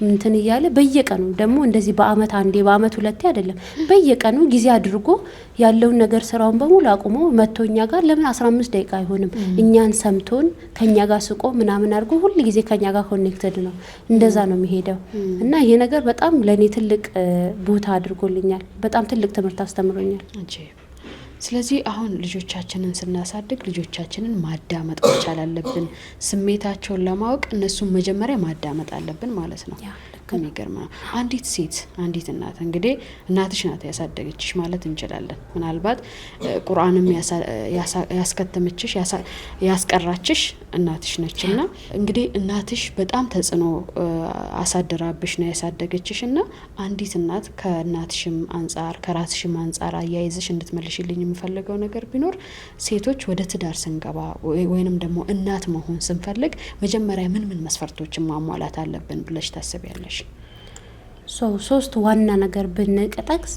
እንትን እያለ በየቀኑ ደግሞ እንደዚህ በአመት አንዴ በአመት ሁለቴ አይደለም በየቀኑ ጊዜ አድርጎ ያለውን ነገር ስራውን በሙሉ አቁሞ መቶኛ ጋር ለምን 15 ደቂቃ አይሆንም እኛን ሰምቶን ከኛ ጋር ስቆ ምናምን አድርጎ ሁሉ ጊዜ ከኛ ጋር ኮኔክትድ ነው። እንደዛ ነው የሚሄደው እና ይሄ ነገር በጣም ለኔ ትልቅ ቦታ አድርጎልኛል። በጣም ትልቅ ትምህርት አስተምሮኛል። ስለዚህ አሁን ልጆቻችንን ስናሳድግ ልጆቻችንን ማዳመጥ መቻል አለብን። ስሜታቸውን ለማወቅ እነሱን መጀመሪያ ማዳመጥ አለብን ማለት ነው። የሚገርም ነው። አንዲት ሴት አንዲት እናት እንግዲህ እናትሽ ናት ያሳደገችሽ ማለት እንችላለን። ምናልባት ቁርአንም ያስከተመችሽ ያስቀራችሽ እናትሽ ነችና እንግዲህ እናትሽ በጣም ተጽዕኖ አሳድራብሽ ነው ያሳደገችሽና አንዲት እናት ከእናትሽም አንጻር ከራስሽም አንጻር አያይዘሽ እንድትመልሽልኝ የምፈልገው ነገር ቢኖር ሴቶች ወደ ትዳር ስንገባ ወይንም ደግሞ እናት መሆን ስንፈልግ መጀመሪያ ምን መስፈርቶችን ማሟላት አለብን ብለሽ ታስቢያለሽ? ሶስት ዋና ነገር ብንቀጠቅስ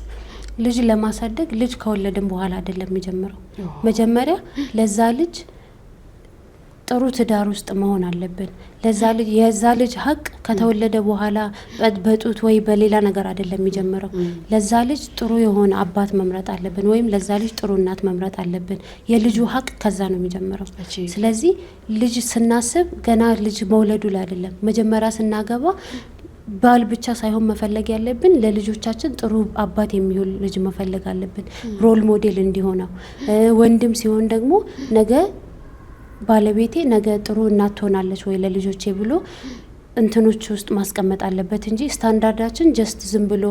ልጅ ለማሳደግ ልጅ ከወለድን በኋላ አይደለም የሚጀምረው። መጀመሪያ ለዛ ልጅ ጥሩ ትዳር ውስጥ መሆን አለብን። ለዛ ልጅ የዛ ልጅ ሀቅ ከተወለደ በኋላ በጡት ወይ በሌላ ነገር አይደለም የሚጀምረው። ለዛ ልጅ ጥሩ የሆነ አባት መምረጥ አለብን፣ ወይም ለዛ ልጅ ጥሩ እናት መምረጥ አለብን። የልጁ ሀቅ ከዛ ነው የሚጀምረው። ስለዚህ ልጅ ስናስብ ገና ልጅ መውለዱ ላይ አይደለም። መጀመሪያ ስናገባ ባል ብቻ ሳይሆን መፈለግ ያለብን ለልጆቻችን ጥሩ አባት የሚሆን ልጅ መፈለግ አለብን፣ ሮል ሞዴል እንዲሆነው። ወንድም ሲሆን ደግሞ ነገ ባለቤቴ ነገ ጥሩ እናት ትሆናለች ወይ ለልጆቼ ብሎ እንትኖች ውስጥ ማስቀመጥ አለበት እንጂ ስታንዳርዳችን ጀስት ዝም ብሎ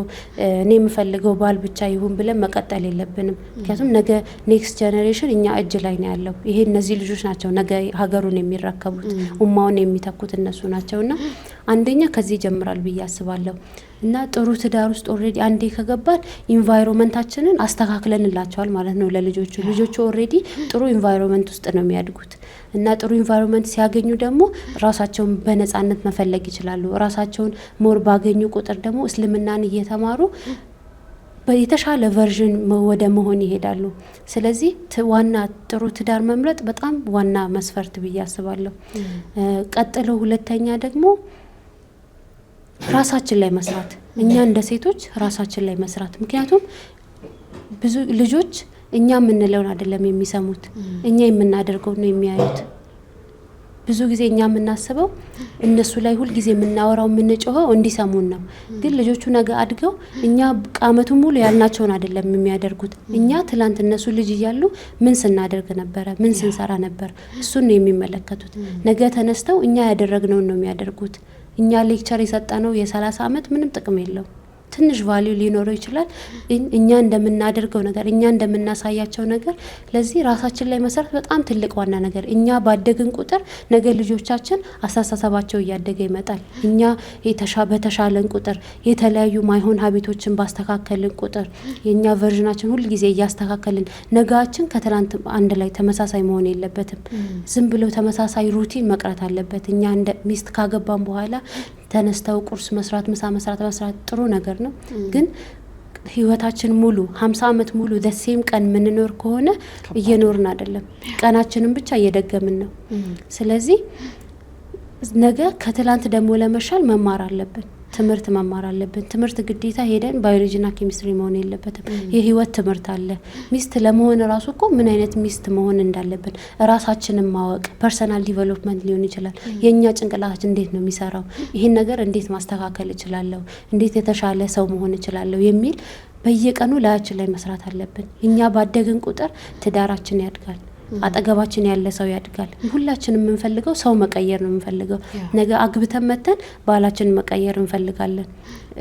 እኔ የምፈልገው ባል ብቻ ይሁን ብለን መቀጠል የለብንም። ምክንያቱም ነገ ኔክስት ጀኔሬሽን እኛ እጅ ላይ ነው ያለው። ይሄ እነዚህ ልጆች ናቸው ነገ ሀገሩን የሚረከቡት፣ ኡማውን የሚተኩት እነሱ ናቸውና አንደኛ ከዚህ ይጀምራል ብዬ አስባለሁ። እና ጥሩ ትዳር ውስጥ ኦልሬዲ አንዴ ከገባን ኢንቫይሮንመንታችንን አስተካክለንላቸዋል ማለት ነው ለልጆቹ። ልጆቹ ኦልሬዲ ጥሩ ኢንቫይሮንመንት ውስጥ ነው የሚያድጉት እና ጥሩ ኢንቫይሮንመንት ሲያገኙ ደግሞ ራሳቸውን በነጻነት መፈለግ ይችላሉ። ራሳቸውን ሞር ባገኙ ቁጥር ደግሞ እስልምናን እየተማሩ የተሻለ ቨርዥን ወደ መሆን ይሄዳሉ። ስለዚህ ዋና ጥሩ ትዳር መምረጥ በጣም ዋና መስፈርት ብዬ አስባለሁ። ቀጥሎ ሁለተኛ ደግሞ ራሳችን ላይ መስራት፣ እኛ እንደ ሴቶች ራሳችን ላይ መስራት። ምክንያቱም ብዙ ልጆች እኛ የምንለውን አይደለም የሚሰሙት፣ እኛ የምናደርገው ነው የሚያዩት። ብዙ ጊዜ እኛ የምናስበው እነሱ ላይ ሁል ጊዜ የምናወራው የምንጮኸው እንዲሰሙን ነው። ግን ልጆቹ ነገ አድገው እኛ አመቱን ሙሉ ያልናቸውን አይደለም የሚያደርጉት። እኛ ትላንት እነሱ ልጅ እያሉ ምን ስናደርግ ነበረ፣ ምን ስንሰራ ነበር፣ እሱን ነው የሚመለከቱት። ነገ ተነስተው እኛ ያደረግነውን ነው የሚያደርጉት። እኛ ሌክቸር የሰጠነው የ30 አመት ምንም ጥቅም የለው። ትንሽ ቫልዩ ሊኖረው ይችላል እኛ እንደምናደርገው ነገር፣ እኛ እንደምናሳያቸው ነገር። ለዚህ ራሳችን ላይ መሰረት በጣም ትልቅ ዋና ነገር። እኛ ባደግን ቁጥር ነገ ልጆቻችን አስተሳሰባቸው እያደገ ይመጣል። እኛ በተሻለን ቁጥር፣ የተለያዩ ማይሆን ሀቢቶችን ባስተካከልን ቁጥር፣ የእኛ ቨርዥናችን ሁል ጊዜ እያስተካከልን፣ ነጋችን ከትላንት አንድ ላይ ተመሳሳይ መሆን የለበትም። ዝም ብሎ ተመሳሳይ ሩቲን መቅረት አለበት። እኛ እንደ ሚስት ካገባን በኋላ ተነስተው ቁርስ መስራት፣ ምሳ መስራት ጥሩ ነገር ነው። ግን ህይወታችን ሙሉ 50 አመት ሙሉ ደሴም ቀን ምንኖር ከሆነ እየኖርን አይደለም፣ ቀናችንን ብቻ እየደገምን ነው። ስለዚህ ነገ ከትላንት ደግሞ ለመሻል መማር አለብን፣ ትምህርት መማር አለብን። ትምህርት ግዴታ ሄደን ባዮሎጂና ኬሚስትሪ መሆን የለበትም። የህይወት ትምህርት አለ። ሚስት ለመሆን ራሱ እኮ ምን አይነት ሚስት መሆን እንዳለብን ራሳችንን ማወቅ፣ ፐርሰናል ዲቨሎፕመንት ሊሆን ይችላል። የእኛ ጭንቅላታችን እንዴት ነው የሚሰራው፣ ይህን ነገር እንዴት ማስተካከል እችላለሁ፣ እንዴት የተሻለ ሰው መሆን እችላለሁ የሚል በየቀኑ ላያችን ላይ መስራት አለብን። እኛ ባደግን ቁጥር ትዳራችን ያድጋል፣ አጠገባችን ያለ ሰው ያድጋል። ሁላችን የምንፈልገው ሰው መቀየር ነው የምንፈልገው። ነገ አግብተን መተን ባላችንን መቀየር እንፈልጋለን።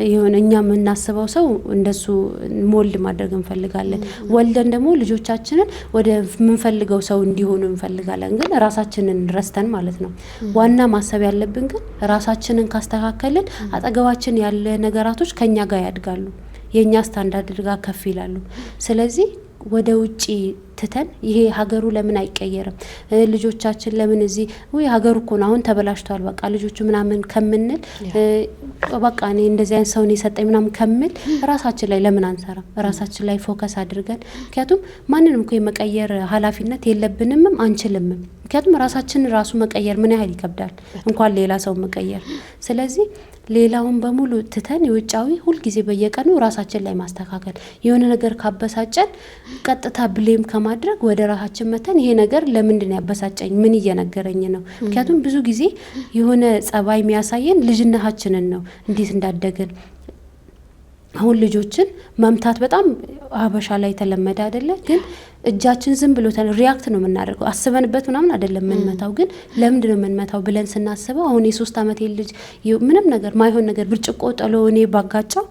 ይሁን እኛ የምናስበው ሰው እንደሱ ሞልድ ማድረግ እንፈልጋለን። ወልደን ደግሞ ልጆቻችንን ወደ ምንፈልገው ሰው እንዲሆኑ እንፈልጋለን። ግን ራሳችንን ረስተን ማለት ነው። ዋና ማሰብ ያለብን ግን ራሳችንን ካስተካከልን አጠገባችን ያለ ነገራቶች ከኛ ጋር ያድጋሉ፣ የኛ ስታንዳርድ ጋር ከፍ ይላሉ። ስለዚህ ወደ ውጪ ትተን ይሄ ሀገሩ ለምን አይቀየርም፣ ልጆቻችን ለምን እዚህ ወይ ሀገሩ እኮ ነው አሁን ተበላሽቷል በቃ ልጆቹ ምናምን ከምንል በቃ እኔ እንደዚህ አይነት ሰው ነው የሰጠኝ ምናምን ከምል ራሳችን ላይ ለምን አንሰራም? ራሳችን ላይ ፎከስ አድርገን። ምክንያቱም ማንንም እኮ የመቀየር ኃላፊነት የለብንምም አንችልምም። ምክንያቱም ራሳችን ራሱ መቀየር ምን ያህል ይከብዳል እንኳን ሌላ ሰው መቀየር። ስለዚህ ሌላውን በሙሉ ትተን የውጫዊ ሁልጊዜ በየቀኑ ራሳችን ላይ ማስተካከል። የሆነ ነገር ካበሳጨን ቀጥታ ብሌም ከማድረግ ወደ ራሳችን መተን ይሄ ነገር ለምንድን ያበሳጨኝ፣ ምን እየነገረኝ ነው? ምክንያቱም ብዙ ጊዜ የሆነ ጸባይ የሚያሳየን ልጅነታችንን ነው፣ እንዴት እንዳደግን። አሁን ልጆችን መምታት በጣም ሀበሻ ላይ የተለመደ አይደለ? ግን እጃችን ዝም ብሎ ሪያክት ነው የምናደርገው፣ አስበንበት ምናምን አይደለም የምንመታው። ግን ለምንድን ነው የምንመታው ብለን ስናስበው አሁን የ3 አመት ልጅ ምንም ነገር ማይሆን ነገር ብርጭቆ ጥሎ እኔ ባጋጫው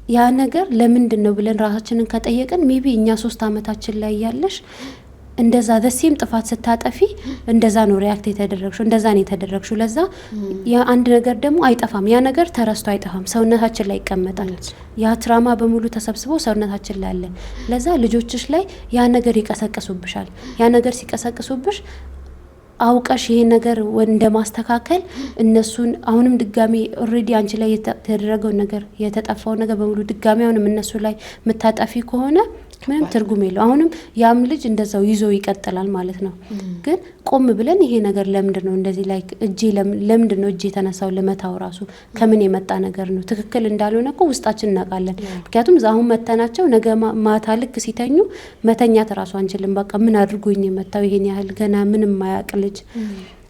ያ ነገር ለምንድን ነው ብለን ራሳችንን ከጠየቅን ሜቢ እኛ 3 አመታችን ላይ ያለሽ እንደዛ ደሴም ጥፋት ስታጠፊ እንደዛ ነው ሪያክት የተደረግሽው፣ እንደዛ ነው የተደረግሽው። ለዛ ያ አንድ ነገር ደግሞ አይጠፋም፣ ያ ነገር ተረስቶ አይጠፋም፣ ሰውነታችን ላይ ይቀመጣል። ያ ትራማ በሙሉ ተሰብስቦ ሰውነታችን ላይ አለ። ለዛ ልጆችሽ ላይ ያ ነገር ይቀሰቅሱብሻል። ያ ነገር ሲቀሰቅሱብሽ አውቀሽ ይሄ ነገር እንደ ማስተካከል እነሱን አሁንም ድጋሚ ኦሬዲ አንቺ ላይ የተደረገው ነገር የተጠፋው ነገር በሙሉ ድጋሚ አሁንም እነሱ ላይ መታጠፊ ከሆነ ምንም ትርጉም የለው። አሁንም ያም ልጅ እንደዛው ይዞ ይቀጥላል ማለት ነው። ግን ቆም ብለን ይሄ ነገር ለምንድን ነው እንደዚህ ላይ እጄ ለምንድን ነው እጄ የተነሳው ለመታው ራሱ ከምን የመጣ ነገር ነው? ትክክል እንዳልሆነ እኮ ውስጣችን እናውቃለን። ምክንያቱም አሁን መተናቸው ነገ ማታ ልክ ሲተኙ መተኛት ራሱ አንችልም። በቃ ምን አድርጎኝ የመታው ይሄን ያህል ገና ምንም ማያውቅ ልጅ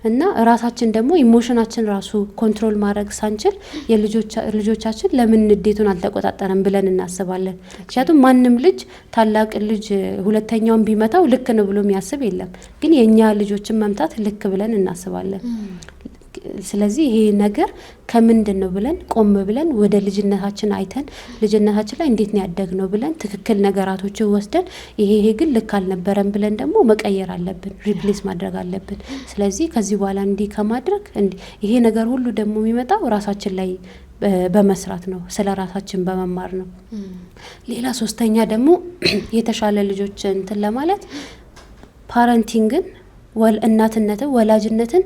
እና ራሳችን ደግሞ ኢሞሽናችን ራሱ ኮንትሮል ማድረግ ሳንችል ልጆቻችን ለምን ንዴቱን አልተቆጣጠረም ብለን እናስባለን። ምክንያቱም ማንም ልጅ ታላቅ ልጅ ሁለተኛውን ቢመታው ልክ ነው ብሎ የሚያስብ የለም። ግን የእኛ ልጆችን መምታት ልክ ብለን እናስባለን። ስለዚህ ይሄ ነገር ከምንድን ነው ብለን ቆም ብለን ወደ ልጅነታችን አይተን ልጅነታችን ላይ እንዴት ነው ያደግነው ብለን ትክክል ነገራቶችን ወስደን ይሄ ግን ልክ አልነበረም ብለን ደግሞ መቀየር አለብን፣ ሪፕሌስ ማድረግ አለብን። ስለዚህ ከዚህ በኋላ እንዲህ ከማድረግ ይሄ ነገር ሁሉ ደግሞ የሚመጣው ራሳችን ላይ በመስራት ነው፣ ስለ ራሳችን በመማር ነው። ሌላ ሶስተኛ ደግሞ የተሻለ ልጆች እንትን ለማለት ፓረንቲንግን እናትነትን ወላጅነትን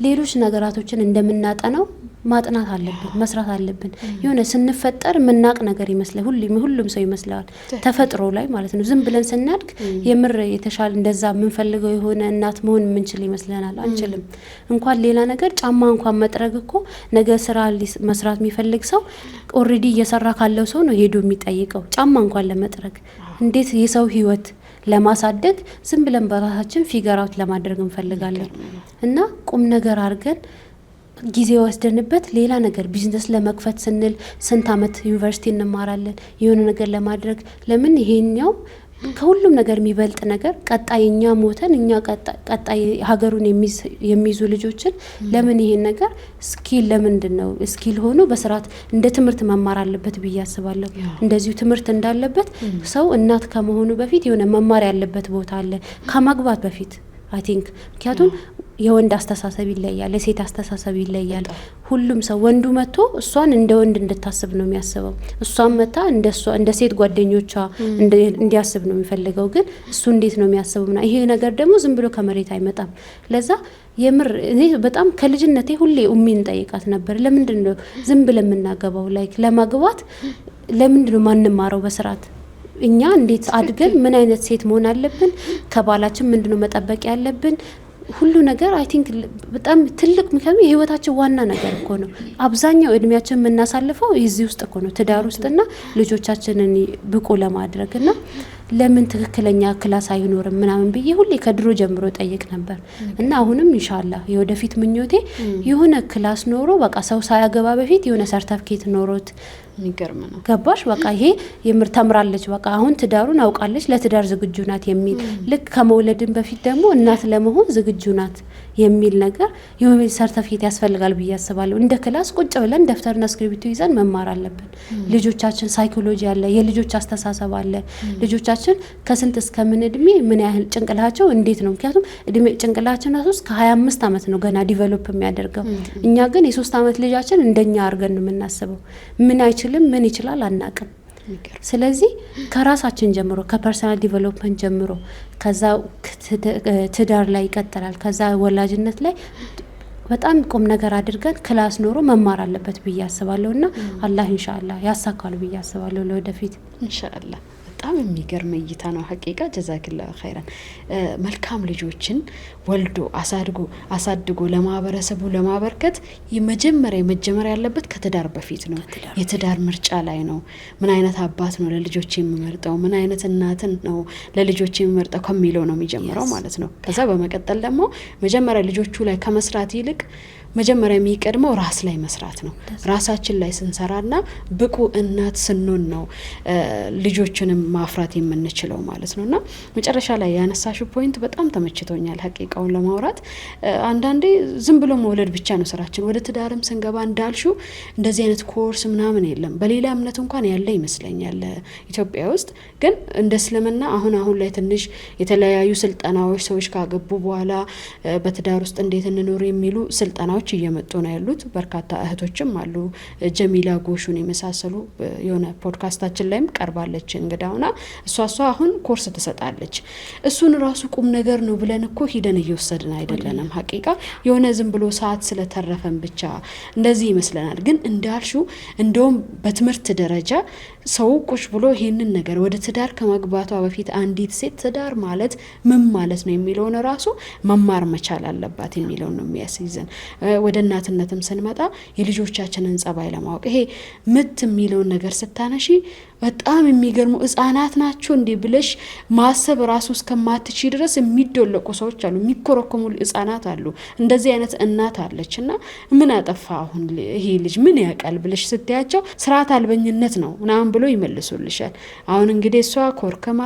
ሌሎች ነገራቶችን እንደምናጠናው ማጥናት አለብን፣ መስራት አለብን። የሆነ ስንፈጠር ምናቅ ነገር ይመስላል፣ ሁሉም ሰው ይመስላል ተፈጥሮ ላይ ማለት ነው። ዝም ብለን ስናድግ የምር የተሻለ እንደዛ የምንፈልገው የሆነ እናት መሆን የምንችል ይመስለናል። አንችልም። እንኳን ሌላ ነገር ጫማ እንኳን መጥረግ እኮ ነገ ስራ መስራት የሚፈልግ ሰው ኦልሬዲ እየሰራ ካለው ሰው ነው ሄዶ የሚጠይቀው ጫማ እንኳን ለመጥረግ። እንዴት የሰው ህይወት ለማሳደግ ዝም ብለን በራሳችን ፊገር አውት ለማድረግ እንፈልጋለን። እና ቁም ነገር አድርገን ጊዜ ወስደንበት ሌላ ነገር ቢዝነስ ለመክፈት ስንል ስንት አመት ዩኒቨርሲቲ እንማራለን የሆነ ነገር ለማድረግ። ለምን ይሄኛው ከሁሉም ነገር የሚበልጥ ነገር ቀጣይ እኛ ሞተን እኛ ቀጣይ ሀገሩን የሚይዙ ልጆችን ለምን ይሄን ነገር ስኪል ለምንድን ነው ስኪል ሆኖ በስርዓት እንደ ትምህርት መማር አለበት ብዬ አስባለሁ። እንደዚሁ ትምህርት እንዳለበት ሰው እናት ከመሆኑ በፊት የሆነ መማር ያለበት ቦታ አለ ከማግባት በፊት አይ ቲንክ። ምክንያቱም የወንድ አስተሳሰብ ይለያል፣ የሴት አስተሳሰብ ይለያል። ሁሉም ሰው ወንዱ መጥቶ እሷን እንደ ወንድ እንድታስብ ነው የሚያስበው፣ እሷን መታ እንደ ሴት ጓደኞቿ እንዲያስብ ነው የሚፈልገው። ግን እሱ እንዴት ነው የሚያስበውና ይሄ ነገር ደግሞ ዝም ብሎ ከመሬት አይመጣም። ለዛ የምር እኔ በጣም ከልጅነቴ ሁሌ ኡሚን ጠይቃት ነበር፣ ለምንድን ነው ዝም ብለን የምናገባው? ላይክ ለማግባት ለምንድን ነው ማንማረው በስርዓት? እኛ እንዴት አድገን ምን አይነት ሴት መሆን አለብን? ከባላችን ምንድነው መጠበቅ ያለብን? ሁሉ ነገር አይ ቲንክ በጣም ትልቅ ምክንያቱም የህይወታችን ዋና ነገር እኮ ነው። አብዛኛው እድሜያችን የምናሳልፈው እዚህ ውስጥ እኮ ነው፣ ትዳር ውስጥና ልጆቻችንን ብቁ ለማድረግ እና ለምን ትክክለኛ ክላስ አይኖርም ምናምን ብዬ ሁሌ ከድሮ ጀምሮ ጠይቅ ነበር። እና አሁንም ኢንሻአላህ የወደፊት ምኞቴ የሆነ ክላስ ኖሮ በቃ ሰው ሳያገባ በፊት የሆነ ሰርተፍኬት ኖሮት የሚገርም ነው። ገባሽ? በቃ ይሄ የምር ተምራለች፣ በቃ አሁን ትዳሩን አውቃለች፣ ለትዳር ዝግጁ ናት የሚል ልክ ከመውለድን በፊት ደግሞ እናት ለመሆን ዝግጁ ናት የሚል ነገር የሆነ ሰርተፍኬት ያስፈልጋል ብዬ አስባለሁ። እንደ ክላስ ቁጭ ብለን ደፍተርና እስክሪብቶ ይዘን መማር አለብን። ልጆቻችን ሳይኮሎጂ አለ፣ የልጆች አስተሳሰብ አለ። ልጆቻችን ከስንት እስከ ምን እድሜ ምን ያህል ጭንቅላቸው እንዴት ነው? ምክንያቱም እድሜ ጭንቅላችን እስከ 25 አመት ነው ገና ዲቨሎፕ የሚያደርገው። እኛ ግን የ3 አመት ልጃችን እንደኛ አድርገን ነው የምናስበው። ምን አይችልም ምን ይችላል አናቅም። ስለዚህ ከራሳችን ጀምሮ ከፐርሰናል ዲቨሎፕመንት ጀምሮ ከዛ ትዳር ላይ ይቀጥላል፣ ከዛ ወላጅነት ላይ በጣም ቁም ነገር አድርገን ክላስ ኖሮ መማር አለበት ብዬ አስባለሁና አላህ ኢንሻአላህ ያሳካል ብዬ አስባለሁ ለወደፊት ኢንሻአላህ። በጣም የሚገርም እይታ ነው ሐቂቃ ጀዛክላሁ ኸይራን። መልካም ልጆችን ወልዶ አሳድጎ ለማህበረሰቡ ለማበርከት መጀመሪያ ያለበት ከትዳር በፊት ነው። የትዳር ምርጫ ላይ ነው። ምን አይነት አባት ነው ለልጆች የሚመርጠው፣ ምን አይነት እናትን ነው ለልጆች የሚመርጠው ከሚለው ነው የሚጀምረው ማለት ነው። ከዛ በመቀጠል ደግሞ መጀመሪያ ልጆቹ ላይ ከመስራት ይልቅ መጀመሪያ የሚቀድመው ራስ ላይ መስራት ነው። ራሳችን ላይ ስንሰራና ብቁ እናት ስንሆን ነው ልጆችንም ማፍራት የምንችለው ማለት ነውና መጨረሻ ላይ ያነሳሽው ፖይንት በጣም ተመችቶኛል ሐቂቃውን ለማውራት። አንዳንዴ ዝም ብሎ መውለድ ብቻ ነው ስራችን። ወደ ትዳርም ስንገባ እንዳልሽው እንደዚህ አይነት ኮርስ ምናምን የለም። በሌላ እምነት እንኳን ያለ ይመስለኛል ኢትዮጵያ ውስጥ። ግን እንደ እስልምና አሁን ላይ ትንሽ የተለያዩ ስልጠናዎች ሰዎች ካገቡ በኋላ በትዳር ውስጥ እንዴት እንኖር የሚሉ ስልጠናዎች እንግዳዎች እየመጡ ነው ያሉት። በርካታ እህቶችም አሉ። ጀሚላ ጎሹን የመሳሰሉ የሆነ ፖድካስታችን ላይም ቀርባለች እንግዳውና እሷ አሁን ኮርስ ትሰጣለች። እሱን ራሱ ቁም ነገር ነው ብለን እኮ ሂደን እየወሰድን አይደለንም። ሀቂቃ የሆነ ዝም ብሎ ሰዓት ስለተረፈን ብቻ እንደዚህ ይመስለናል። ግን እንዳልሽው እንደውም በትምህርት ደረጃ ሰው ቁጭ ብሎ ይሄንን ነገር ወደ ትዳር ከመግባቷ በፊት አንዲት ሴት ትዳር ማለት ምን ማለት ነው የሚለውን ራሱ መማር መቻል አለባት የሚለውን ነው የሚያስይዘን። ወደ እናትነትም ስንመጣ የልጆቻችንን ጸባይ ለማወቅ ይሄ ምት የሚለውን ነገር ስታነሺ በጣም የሚገርሙ ህጻናት ናቸው እንዴ ብለሽ ማሰብ ራሱ እስከማትቺ ድረስ የሚደለቁ ሰዎች አሉ፣ የሚኮረኮሙ ህጻናት አሉ። እንደዚህ አይነት እናት አለች እና ምን አጠፋ አሁን ይሄ ልጅ ምን ያውቃል ብለሽ ስትያቸው ስርዓት አልበኝነት ነው ምናምን ብሎ ይመልሱልሻል። አሁን እንግዲህ እሷ ኮርክማ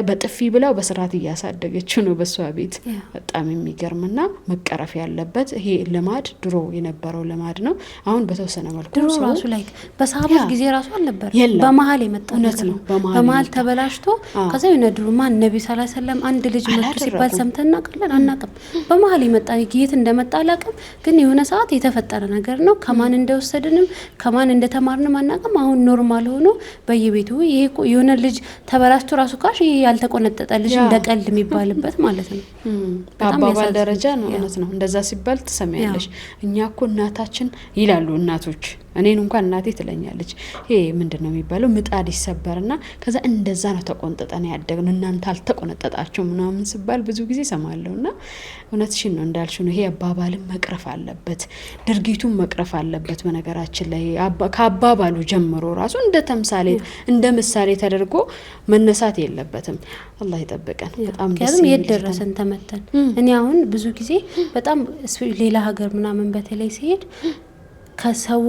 በጥፊ ብላው በስርዓት እያሳደገችው ነው በሷ ቤት። በጣም የሚገርምና መቀረፍ ያለበት ይሄ ልማድ ድሮ የነበረው ልማድ ነው። አሁን በተወሰነ መልኩ ድሮ ራሱ ላይ በሳባት ጊዜ ራሱ አልነበር በመሀል የመጣ ነው። በመሀል ተበላሽቶ ከዛ የሆነ ድሮ ማን ነብዩ ሰለላሁ ዐለይሂ ወሰለም አንድ ልጅ መጥቶ ሲባል ሰምተን እናውቃለን አናውቅም? በመሀል የመጣ የት እንደመጣ አላውቅም፣ ግን የሆነ ሰዓት የተፈጠረ ነገር ነው። ከማን እንደወሰድንም ከማን እንደተማርንም አናውቅም። አሁን ኖርማል ሆኖ በየቤቱ ይሄ የሆነ ልጅ ተበላሽቶ ራሱ ካሽ ይሄ ያልተቆነጠጠ ልጅ እንደቀልድ የሚባልበት ማለት ነው። በአባባል ደረጃ ነው። እውነት ነው። እንደዛ ሲባል ትሰሚያለሽ። እኛ እኮ እናታችን ይላሉ እናቶች፣ እኔን እንኳን እናቴ ትለኛለች ይሄ ምንድነው የሚባለው ምጣድ ይሰበርና ከዛ እንደዛ ነው ተቆንጠጠን ያደግነው እናንተ አልተቆነጠጣችሁ ምናምን ሲባል ብዙ ጊዜ ሰማለሁና እውነትሽን ነው እንዳልሽው ነው። ይሄ አባባልም መቅረፍ አለበት፣ ድርጊቱም መቅረፍ አለበት። በነገራችን ላይ ከአባባሉ ጀምሮ ራሱ እንደ ተምሳሌ እንደ ምሳሌ ተደርጎ መነሳት የለበትም። አላህ ይጠብቀን። በጣም ደስ ይላል። የደረሰን ተመተን እኔ አሁን ብዙ ጊዜ በጣም ሌላ ሀገር ምናምን በተለይ ሲሄድ ከሰው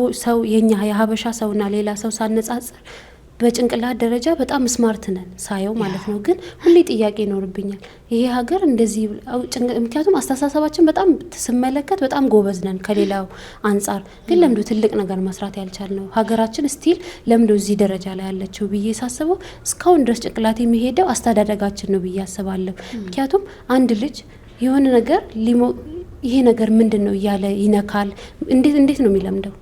የኛ የሀበሻ ሰውና ሌላ ሰው ሳነጻጽር በጭንቅላት ደረጃ በጣም ስማርት ነን ሳየው ማለት ነው። ግን ሁሌ ጥያቄ ይኖርብኛል ይሄ ሀገር እንደዚህ ምክንያቱም አስተሳሰባችን በጣም ስመለከት በጣም ጎበዝ ነን ከሌላው አንጻር። ግን ለምዶ ትልቅ ነገር መስራት ያልቻልነው ሀገራችን ስቲል ለምዶ እዚህ ደረጃ ላይ ያለችው ብዬ ሳስበው እስካሁን ድረስ ጭንቅላት የሚሄደው አስተዳደጋችን ነው ብዬ አስባለሁ። ምክንያቱም አንድ ልጅ የሆነ ነገር ይሄ ነገር ምንድነው እያለ ይነካል። እንዴት ነው የሚለምደው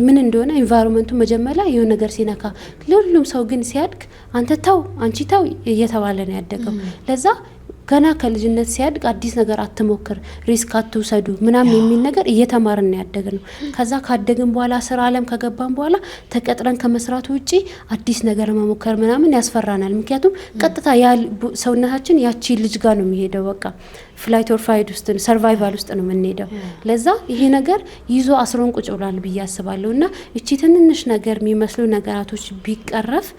ምን እንደሆነ ኢንቫይሮንመንቱ መጀመሪያ የሆነ ነገር ሲነካ፣ ለሁሉም ሰው ግን ሲያድግ አንተ ተው አንቺ ተው እየተባለ ነው ያደገው። ለዛ ገና ከልጅነት ሲያድግ አዲስ ነገር አትሞክር፣ ሪስክ አትውሰዱ ምናምን የሚል ነገር እየተማርን ያደግነው። ከዛ ካደግን በኋላ ስራ አለም ከገባን በኋላ ተቀጥረን ከመስራቱ ውጪ አዲስ ነገር መሞከር ምናምን ያስፈራናል። ምክንያቱም ቀጥታ ሰውነታችን ያቺ ልጅ ጋር ነው የሚሄደው። በቃ ፍላይት ኦር ፋይት ውስጥ ሰርቫይቫል ውስጥ ነው የምንሄደው። ለዛ ይሄ ነገር ይዞ አስሮን ቁጭ ብሏል ብዬ አስባለሁ። እና እቺ ትንንሽ ነገር የሚመስሉ ነገራቶች ቢቀረፍ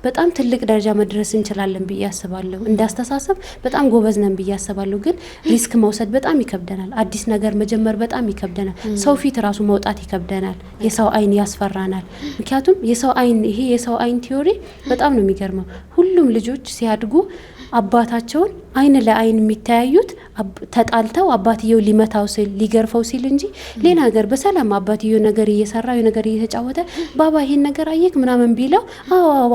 በጣም ትልቅ ደረጃ መድረስ እንችላለን ብዬ አስባለሁ። እንዳስተሳሰብ በጣም ጎበዝ ነን ብዬ አስባለሁ። ግን ሪስክ መውሰድ በጣም ይከብደናል። አዲስ ነገር መጀመር በጣም ይከብደናል። ሰው ፊት ራሱ መውጣት ይከብደናል። የሰው አይን ያስፈራናል። ምክንያቱም የሰው አይን ይሄ የሰው አይን ቲዮሪ በጣም ነው የሚገርመው። ሁሉም ልጆች ሲያድጉ አባታቸውን አይን ለአይን የሚተያዩት ተጣልተው አባትየው ሊመታው ሲል ሊገርፈው ሲል እንጂ ሌላ ነገር በሰላም አባትየው ነገር እየሰራ ነገር እየተጫወተ ባባ ይሄን ነገር አየክ ምናምን ቢለው አዎ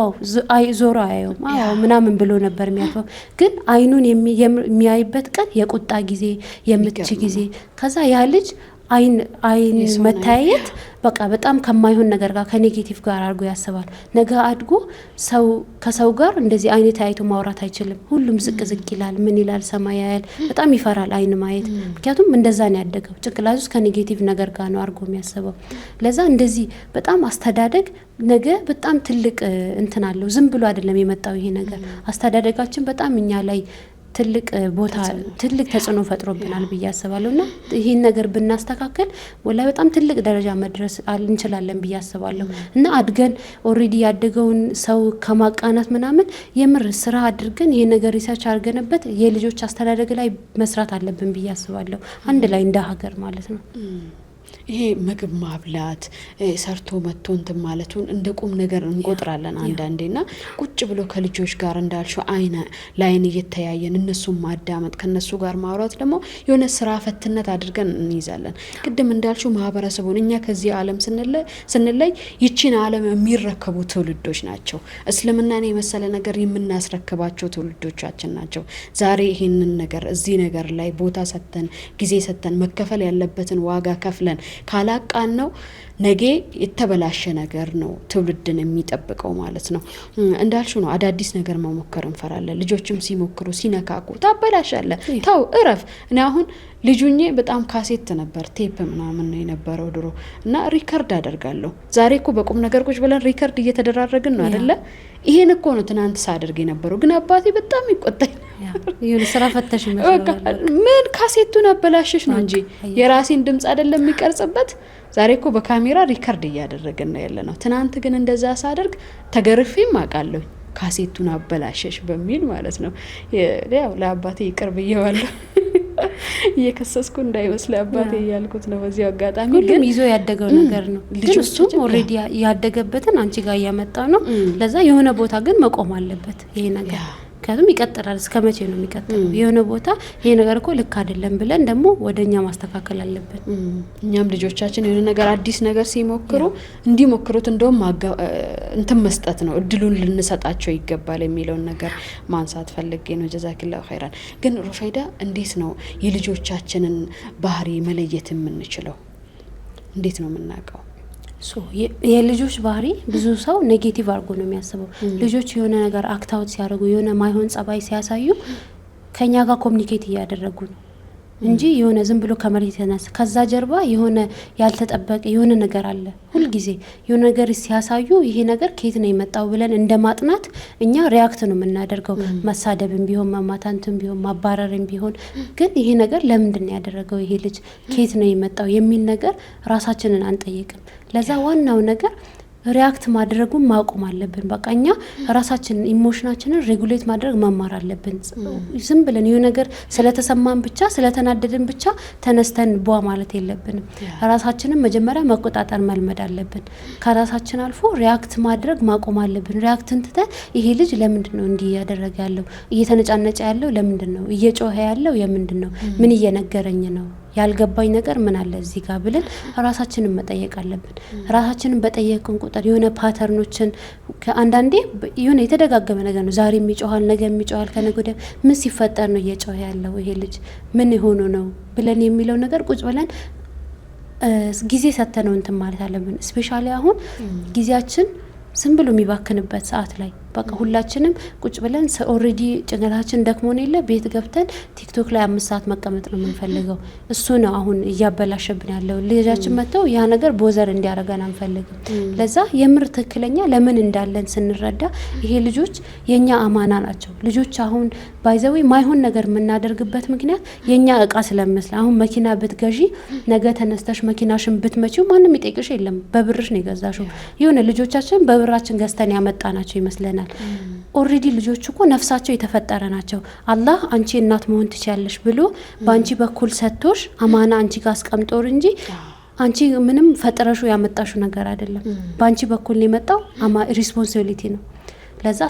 ዞሮ አየውም አዎ ምናምን ብሎ ነበር የሚያልፈው። ግን አይኑን የሚያይበት ቀን የቁጣ ጊዜ የምትች ጊዜ ከዛ ያ ልጅ አይን መታየት በቃ በጣም ከማይሆን ነገር ጋር ከኔጌቲቭ ጋር አድርጎ ያስባል። ነገ አድጎ ከሰው ጋር እንደዚህ አይነት አይቶ ማውራት አይችልም። ሁሉም ዝቅ ይላል። ምን ይላል? ሰማይ ያያል። በጣም ይፈራል አይን ማየት። ምክንያቱም እንደዛ ነው ያደገው። ጭንቅላቱ ውስጥ ከኔጌቲቭ ነገር ጋር ነው አድርጎ የሚያስበው። ለዛ እንደዚህ በጣም አስተዳደግ ነገ በጣም ትልቅ እንትን አለው። ዝም ብሎ አይደለም የመጣው ይሄ ነገር። አስተዳደጋችን በጣም እኛ ላይ ትልቅ ቦታ ትልቅ ተጽዕኖ ፈጥሮብናል ብዬ አስባለሁና ይሄን ነገር ብናስተካከል ወላሂ በጣም ትልቅ ደረጃ መድረስ እንችላለን ብዬ አስባለሁ። እና አድገን ኦሬዲ ያደገውን ሰው ከማቃናት ምናምን የምር ስራ አድርገን ይሄ ነገር ሪሰርች አድርገንበት የልጆች አስተዳደግ ላይ መስራት አለብን ብዬ አስባለሁ። አንድ ላይ እንደ ሀገር ማለት ነው። ይሄ ምግብ ማብላት ሰርቶ መጥቶ እንትን ማለቱን እንደ ቁም ነገር እንቆጥራለን አንዳንዴና ቁጭ ብሎ ከልጆች ጋር እንዳልሽው አይን ላይን እየተያየን እነሱን ማዳመጥ ከነሱ ጋር ማውራት ደግሞ የሆነ ስራ ፈትነት አድርገን እንይዛለን። ቅድም እንዳልሽው ማህበረሰቡን እኛ ከዚህ ዓለም ስንለይ ይቺን ዓለም የሚረከቡ ትውልዶች ናቸው። እስልምናን የመሰለ ነገር የምናስረክባቸው ትውልዶቻችን ናቸው። ዛሬ ይህንን ነገር እዚህ ነገር ላይ ቦታ ሰጥተን ጊዜ ሰጥተን መከፈል ያለበትን ዋጋ ከፍለን ካላቃን ነው ነገ የተበላሸ ነገር ነው ትውልድን የሚጠብቀው ማለት ነው። እንዳልሽው ነው አዳዲስ ነገር መሞከር እንፈራለን። ልጆችም ሲሞክሩ ሲነካኩ ታበላሻለ፣ ተው እረፍ። እኔ አሁን ልጁኜ በጣም ካሴት ነበር ቴፕ ምናምን ነው የነበረው ድሮ እና ሪከርድ አደርጋለሁ። ዛሬ እኮ በቁም ነገር ቁጭ ብለን ሪከርድ እየተደራረግን ነው አይደለ? ይሄን እኮ ነው ትናንት ሳደርግ የነበረው። ግን አባቴ በጣም ይቆጣኝ ይሁን ስራ ፈተሽ ምን ካሴቱን አበላሽሽ ነው እንጂ የራሴን ድምጽ አይደለም የሚቀርጽበት። ዛሬ እኮ በካሜራ ሪከርድ እያደረግን ነው ያለ ነው። ትናንት ግን እንደዛ ሳደርግ ተገርፌም አውቃለሁ። ካሴቱን አበላሽሽ በሚል ማለት ነው። ያው ለአባቴ ይቅር ብዬዋለሁ። እየከሰስኩ እንዳይመስል አባቴ እያልኩት ነው። በዚህ አጋጣሚ ግን ይዞ ያደገው ነገር ነው። ግን እሱም ኦልሬዲ ያደገበትን አንቺ ጋር እያመጣ ነው። ለዛ የሆነ ቦታ ግን መቆም አለበት ይሄ ነገር። ምክንያቱም ይቀጥላል። እስከ መቼ ነው የሚቀጥለው? የሆነ ቦታ ይሄ ነገር እኮ ልክ አይደለም ብለን ደግሞ ወደኛ ማስተካከል አለብን። እኛም ልጆቻችን የሆነ ነገር አዲስ ነገር ሲሞክሩ እንዲሞክሩት እንደውም እንትን መስጠት ነው፣ እድሉን ልንሰጣቸው ይገባል የሚለውን ነገር ማንሳት ፈልጌ ነው። ጀዛኪላሁ ኸይራን። ግን ሩፈይዳ እንዴት ነው የልጆቻችንን ባህሪ መለየት የምንችለው? እንዴት ነው የምናውቀው? የልጆች ባህሪ ብዙ ሰው ኔጌቲቭ አድርጎ ነው የሚያስበው። ልጆች የሆነ ነገር አክታውት ሲያደርጉ የሆነ ማይሆን ጸባይ ሲያሳዩ ከኛ ጋር ኮሚኒኬት እያደረጉ ነው እንጂ የሆነ ዝም ብሎ ከመሬት ተነስ። ከዛ ጀርባ የሆነ ያልተጠበቀ የሆነ ነገር አለ። ሁል ጊዜ የሆነ ነገር ሲያሳዩ ይሄ ነገር ከየት ነው የመጣው ብለን እንደ ማጥናት እኛ ሪያክት ነው የምናደርገው። መሳደብም ቢሆን ማማታንትም ቢሆን ማባረርም ቢሆን ግን ይሄ ነገር ለምንድን ነው ያደረገው ይሄ ልጅ ከየት ነው የመጣው የሚል ነገር ራሳችንን አንጠይቅም። ለዛ ዋናው ነገር ሪያክት ማድረጉን ማቆም አለብን። በቃ እኛ ራሳችንን ኢሞሽናችንን ሬጉሌት ማድረግ መማር አለብን። ዝም ብለን የሆነ ነገር ስለተሰማን ብቻ ስለተናደድን ብቻ ተነስተን ቧ ማለት የለብንም። ራሳችንን መጀመሪያ መቆጣጠር መልመድ አለብን። ከራሳችን አልፎ ሪያክት ማድረግ ማቆም አለብን። ሪያክትን ትተን ይሄ ልጅ ለምንድን ነው እንዲህ እያደረገ ያለው? እየተነጫነጨ ያለው ለምንድን ነው? እየጮኸ ያለው የምንድን ነው? ምን እየነገረኝ ነው? ያልገባኝ ነገር ምን አለ እዚህ ጋር ብለን ራሳችንን መጠየቅ አለብን። ራሳችንን በጠየቅን ቁጥር የሆነ ፓተርኖችን አንዳንዴ የሆነ የተደጋገመ ነገር ነው። ዛሬ የሚጮሃል፣ ነገ የሚጮሃል፣ ከነገ ወዲያ ምን ሲፈጠር ነው እየጮኸ ያለው ይሄ ልጅ ምን ሆኖ ነው ብለን የሚለው ነገር ቁጭ ብለን ጊዜ ሰጥተነው እንትን ማለት አለብን። ስፔሻሊ አሁን ጊዜያችን ዝም ብሎ የሚባክንበት ሰዓት ላይ በቃ ሁላችንም ቁጭ ብለን ኦሬዲ ጭንቅላችን ደክሞን የለ ቤት ገብተን ቲክቶክ ላይ 5 ሰዓት መቀመጥ ነው የምንፈልገው። እሱ ነው አሁን እያበላሸብን ያለው። ልጃችን መጥተው ያ ነገር ቦዘር እንዲያደርገን አንፈልግም። ለዛ የምር ትክክለኛ ለምን እንዳለን ስንረዳ ይሄ ልጆች የኛ አማና ናቸው። ልጆች አሁን ባይዘዌ ማይሆን ነገር የምናደርግበት ምክንያት የኛ እቃ ስለመስል አሁን መኪና ብትገዢ ነገ ተነስተሽ መኪናሽን ብትመጪው ማንም ይጠይቅሽ የለም። በብርሽ ነው የገዛሽው። የሆነ ልጆቻችን በብራችን ገዝተን ያመጣናቸው ይመስለናል። ኦሬዲ ልጆች እኮ ነፍሳቸው የተፈጠረ ናቸው። አላህ አንቺ እናት መሆን ትችያለሽ ብሎ በአንቺ በኩል ሰጥቶሽ አማና አንቺ ጋር አስቀምጦር እንጂ አንቺ ምንም ፈጥረሹ ያመጣሹ ነገር አይደለም። በአንቺ በኩል የመጣው ሪስፖንሲቢሊቲ ነው። ለዛ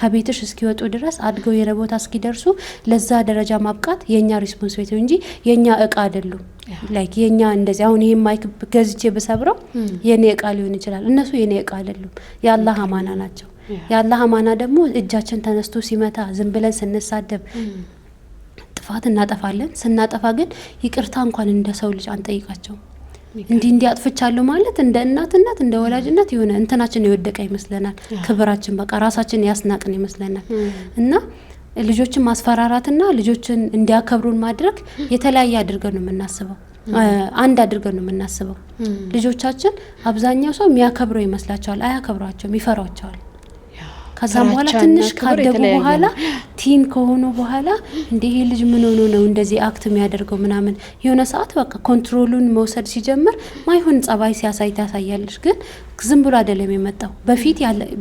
ከቤትሽ እስኪወጡ ድረስ አድገው የሆነ ቦታ እስኪደርሱ ለዛ ደረጃ ማብቃት የኛ ሪስፖንሲቢሊቲ እንጂ የኛ እቃ አይደሉም። ላይክ የኛ እንደዚህ አሁን ይሄ ማይክ ገዝቼ በሰብረው የኔ እቃ ሊሆን ይችላል። እነሱ የኔ እቃ አይደሉም፣ የአላህ አማና ናቸው። የአላህ አማና ደግሞ እጃችን ተነስቶ ሲመታ ዝም ብለን ስንሳደብ ጥፋት እናጠፋለን። ስናጠፋ ግን ይቅርታ እንኳን እንደ ሰው ልጅ አንጠይቃቸው። እንዲህ አጥፍቻለሁ ማለት እንደ እናትነት እንደ ወላጅነት የሆነ እንትናችን የወደቀ ይመስለናል። ክብራችን በቃ ራሳችን ያስናቅን ይመስለናል። እና ልጆችን ማስፈራራትና ልጆችን እንዲያከብሩን ማድረግ የተለያየ አድርገን ነው የምናስበው። አንድ አድርገን ነው የምናስበው። ልጆቻችን አብዛኛው ሰው የሚያከብረው ይመስላቸዋል። አያከብሯቸውም፣ ይፈሯቸዋል። ከዛም በኋላ ትንሽ ካደጉ በኋላ ቲን ከሆኑ በኋላ እንደ ይሄ ልጅ ምን ሆኖ ነው እንደዚህ አክት የሚያደርገው ምናምን የሆነ ሰዓት በቃ ኮንትሮሉን መውሰድ ሲጀምር ማይሆን ጸባይ ሲያሳይ ታሳያለሽ። ግን ዝም ብሎ አይደለም የመጣው።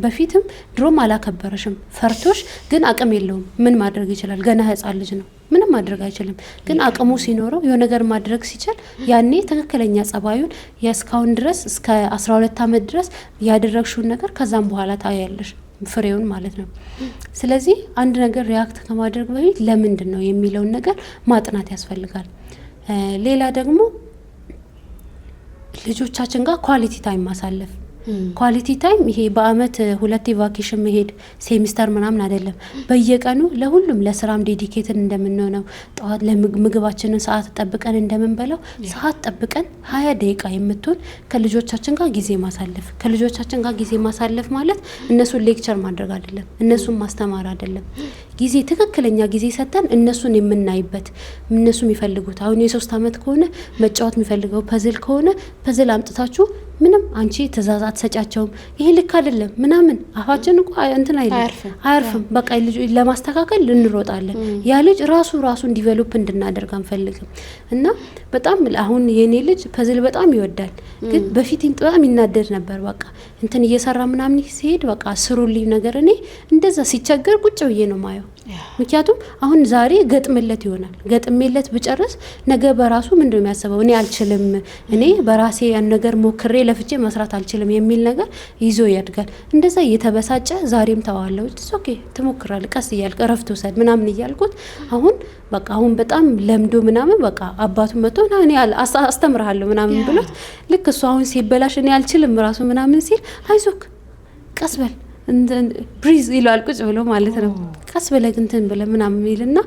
በፊትም ድሮም አላከበረሽም ፈርቶሽ፣ ግን አቅም የለውም። ምን ማድረግ ይችላል? ገና ህፃን ልጅ ነው፣ ምንም ማድረግ አይችልም። ግን አቅሙ ሲኖረው የሆነ ነገር ማድረግ ሲችል ያኔ ትክክለኛ ጸባዩን የእስካሁን ድረስ እስከ 12 ዓመት ድረስ ያደረግሽውን ነገር ከዛም በኋላ ታያለሽ ፍሬውን ማለት ነው። ስለዚህ አንድ ነገር ሪያክት ከማድረግ በፊት ለምንድን ነው የሚለውን ነገር ማጥናት ያስፈልጋል። ሌላ ደግሞ ልጆቻችን ጋር ኳሊቲ ታይም ማሳለፍ። ኳሊቲ ታይም ይሄ በአመት 2 ቫኬሽን መሄድ ሴሚስተር ምናምን አይደለም። በየቀኑ ለሁሉም ለስራም ዴዲኬትን እንደምንሆነው ጠዋት ለምግባችንን ሰዓት ጠብቀን እንደምንበላው ሰዓት ጠብቀን 20 ደቂቃ የምትሆን ከልጆቻችን ጋር ጊዜ ማሳለፍ። ከልጆቻችን ጋር ጊዜ ማሳለፍ ማለት እነሱን ሌክቸር ማድረግ አይደለም፣ እነሱን ማስተማር አይደለም። ጊዜ ትክክለኛ ጊዜ ሰጥተን እነሱን የምናይበት። እነሱ የሚፈልጉት አሁን የ3 አመት ከሆነ መጫወት የሚፈልገው ፐዝል ከሆነ ፐዝል አምጥታችሁ ምንም አንቺ ትእዛዝ አትሰጫቸውም። ይሄ ልክ አይደለም ምናምን አፋችን እኮ እንትን አያርፍም። በቃ ልጅ ለማስተካከል እንሮጣለን። ያ ልጅ ራሱን ዲቨሎፕ እንድናደርግ አንፈልግም። እና በጣም አሁን የኔ ልጅ ፐዝል በጣም ይወዳል። ግን በፊት በጣም ይናደድ ነበር። በቃ እንትን እየሰራ ምናምን ሲሄድ በቃ ስሩልኝ ነገር እኔ እንደዛ ሲቸገር ቁጭ ብዬ ነው ማየው። ምክንያቱም አሁን ዛሬ ገጥምለት ይሆናል። ገጥሜለት ብጨርስ ነገ በራሱ ምንድነው የሚያስበው? እኔ አልችልም፣ እኔ በራሴ ያን ነገር ሞክሬ ለፍቼ መስራት አልችልም የሚል ነገር ይዞ ያድጋል። እንደዛ እየተበሳጨ ዛሬም ተዋለው ኦኬ ትሞክራለህ፣ ቀስ እያልክ እረፍት ወሰድ ምናምን እያልኩት አሁን በቃ አሁን በጣም ለምዶ ምናምን በቃ አባቱ መጥቶ እኔ አስተምርሃለሁ ምናምን ብሎት ልክ እሱ አሁን ሲበላሽ እኔ አልችልም ራሱ ምናምን ሲል አይዞክ ቀስ በል ብሪዝ ይሏል ቁጭ ብሎ ማለት ነው። ቀስ ብለህ እንትን ብለህ ምናምን ይልና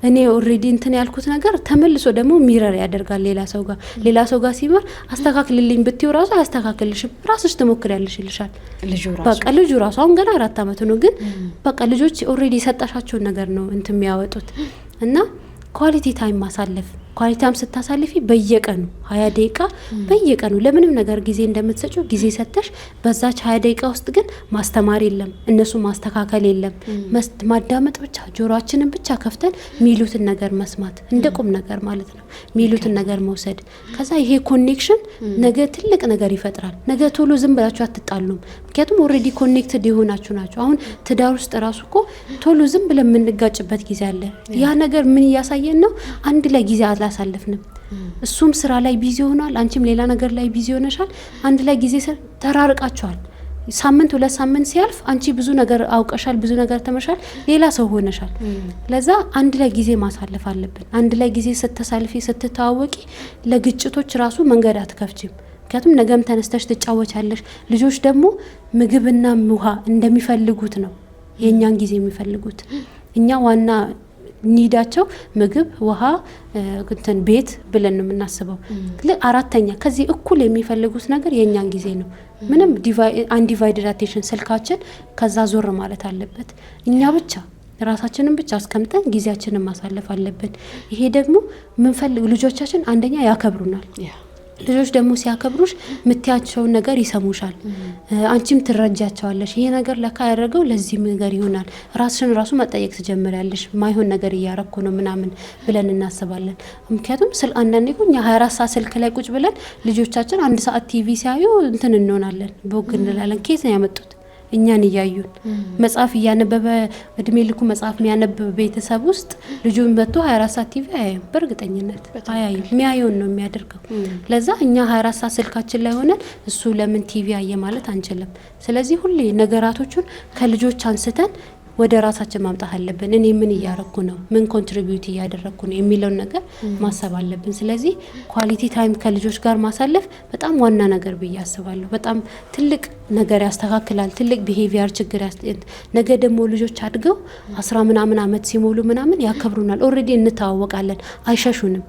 እኔ ኦልሬዲ እንትን ያልኩት ነገር ተመልሶ ደግሞ ሚረር ያደርጋል ሌላ ሰው ጋር ሲመር አስተካክልልኝ ብትይው ራሱ አያስተካክልሽም፣ ራስሽ ትሞክሪያለሽ ይልሻል። በቃ ልጁ ራሱ አሁን ገና 4 አመቱ ነው። ግን በቃ ልጆች ኦልሬዲ የሰጣሻቸውን ነገር ነው እንትን የሚያወጡት። እና ኳሊቲ ታይም ማሳለፍ ኳሊቲም ስታሳልፊ በየቀኑ 20 ደቂቃ በየቀኑ ለምንም ነገር ጊዜ እንደምትሰጪው ጊዜ ሰጥተሽ በዛች 20 ደቂቃ ውስጥ ግን ማስተማር የለም፣ እነሱ ማስተካከል የለም፣ ማዳመጥ ብቻ፣ ጆሮአችንን ብቻ ከፍተን ሚሉትን ነገር መስማት፣ እንደ ቁም ነገር ማለት ነው። ሚሉትን ነገር መውሰድ። ከዛ ይሄ ኮኔክሽን ነገ ትልቅ ነገር ይፈጥራል። ነገ ቶሎ ዝም ብላችሁ አትጣሉም። ምክንያቱም ኦልሬዲ ኮኔክትድ የሆናችሁ ናቸው። አሁን ትዳር ውስጥ ራሱ እኮ ቶሎ ዝም ብለን የምንጋጭበት ጊዜ አለ። ያ ነገር ምን እያሳየን ነው? አንድ ላይ ጊዜ አላሳለፍንም። እሱም ስራ ላይ ቢዚ ሆኗል፣ አንቺም ሌላ ነገር ላይ ቢዚ ሆነሻል። አንድ ላይ ጊዜ ተራርቃችኋል። ሳምንት 2 ሳምንት ሲያልፍ አንቺ ብዙ ነገር አውቀሻል፣ ብዙ ነገር ተመሻል፣ ሌላ ሰው ሆነሻል። ለዛ አንድ ላይ ጊዜ ማሳለፍ አለብን። አንድ ላይ ጊዜ ስትሳልፊ ስትተዋወቂ ለግጭቶች ራሱ መንገድ አትከፍቺም። ምክንያቱም ነገም ተነስተሽ ትጫወቻለሽ። ልጆች ደግሞ ምግብና ውሃ እንደሚፈልጉት ነው የእኛን ጊዜ የሚፈልጉት። እኛ ዋና ኒዳቸው ምግብ፣ ውሃ፣ እንትን ቤት ብለን ነው የምናስበው። አራተኛ ከዚህ እኩል የሚፈልጉት ነገር የእኛን ጊዜ ነው። ምንም አንዲቫይድድ አቴንሽን ስልካችን ከዛ ዞር ማለት አለበት። እኛ ብቻ ራሳችንን ብቻ አስቀምጠን ጊዜያችንን ማሳለፍ አለብን። ይሄ ደግሞ ምንፈልግ ልጆቻችን አንደኛ ያከብሩናል። ልጆች ደግሞ ሲያከብሩሽ ምትያቸውን ነገር ይሰሙሻል። አንቺም ትረጃቸዋለሽ። ይሄ ነገር ለካ ያደረገው ለዚህ ነገር ይሆናል። ራስሽን ራሱ መጠየቅ ትጀምሪያለሽ። ማይሆን ነገር እያረኩ ነው ምናምን ብለን እናስባለን። ምክንያቱም አንዳንዴ እኛ 24 ሰዓት ስልክ ላይ ቁጭ ብለን ልጆቻችን 1 ሰዓት ቲቪ ሲያዩ እንትን እንሆናለን፣ ቦግ እንላለን። ከየት ነው ያመጡት? እኛን እያዩን መጽሐፍ እያነበበ እድሜ ልኩ መጽሐፍ የሚያነብ ቤተሰብ ውስጥ ልጁን መጥቶ 24 ሰዓት ቲቪ አያይም። በእርግጠኝነት አያይም። የሚያየውን ነው የሚያደርገው። ለዛ እኛ 24 ሰዓት ስልካችን ላይ ሆነን እሱ ለምን ቲቪ አየ ማለት አንችልም። ስለዚህ ሁሌ ነገራቶቹን ከልጆች አንስተን ወደ ራሳችን ማምጣት አለብን። እኔ ምን እያረኩ ነው፣ ምን ኮንትሪቢዩት እያደረኩ ነው የሚለውን ነገር ማሰብ አለብን። ስለዚህ ኳሊቲ ታይም ከልጆች ጋር ማሳለፍ በጣም ዋና ነገር ብዬ አስባለሁ። በጣም ትልቅ ነገር ያስተካክላል። ትልቅ ቢሄቪየር ችግር ነገ ደግሞ ልጆች አድገው 10 ምናምን አመት ሲሞሉ ምናምን ያከብሩናል። ኦልሬዲ እንተዋወቃለን፣ አይሸሹንም።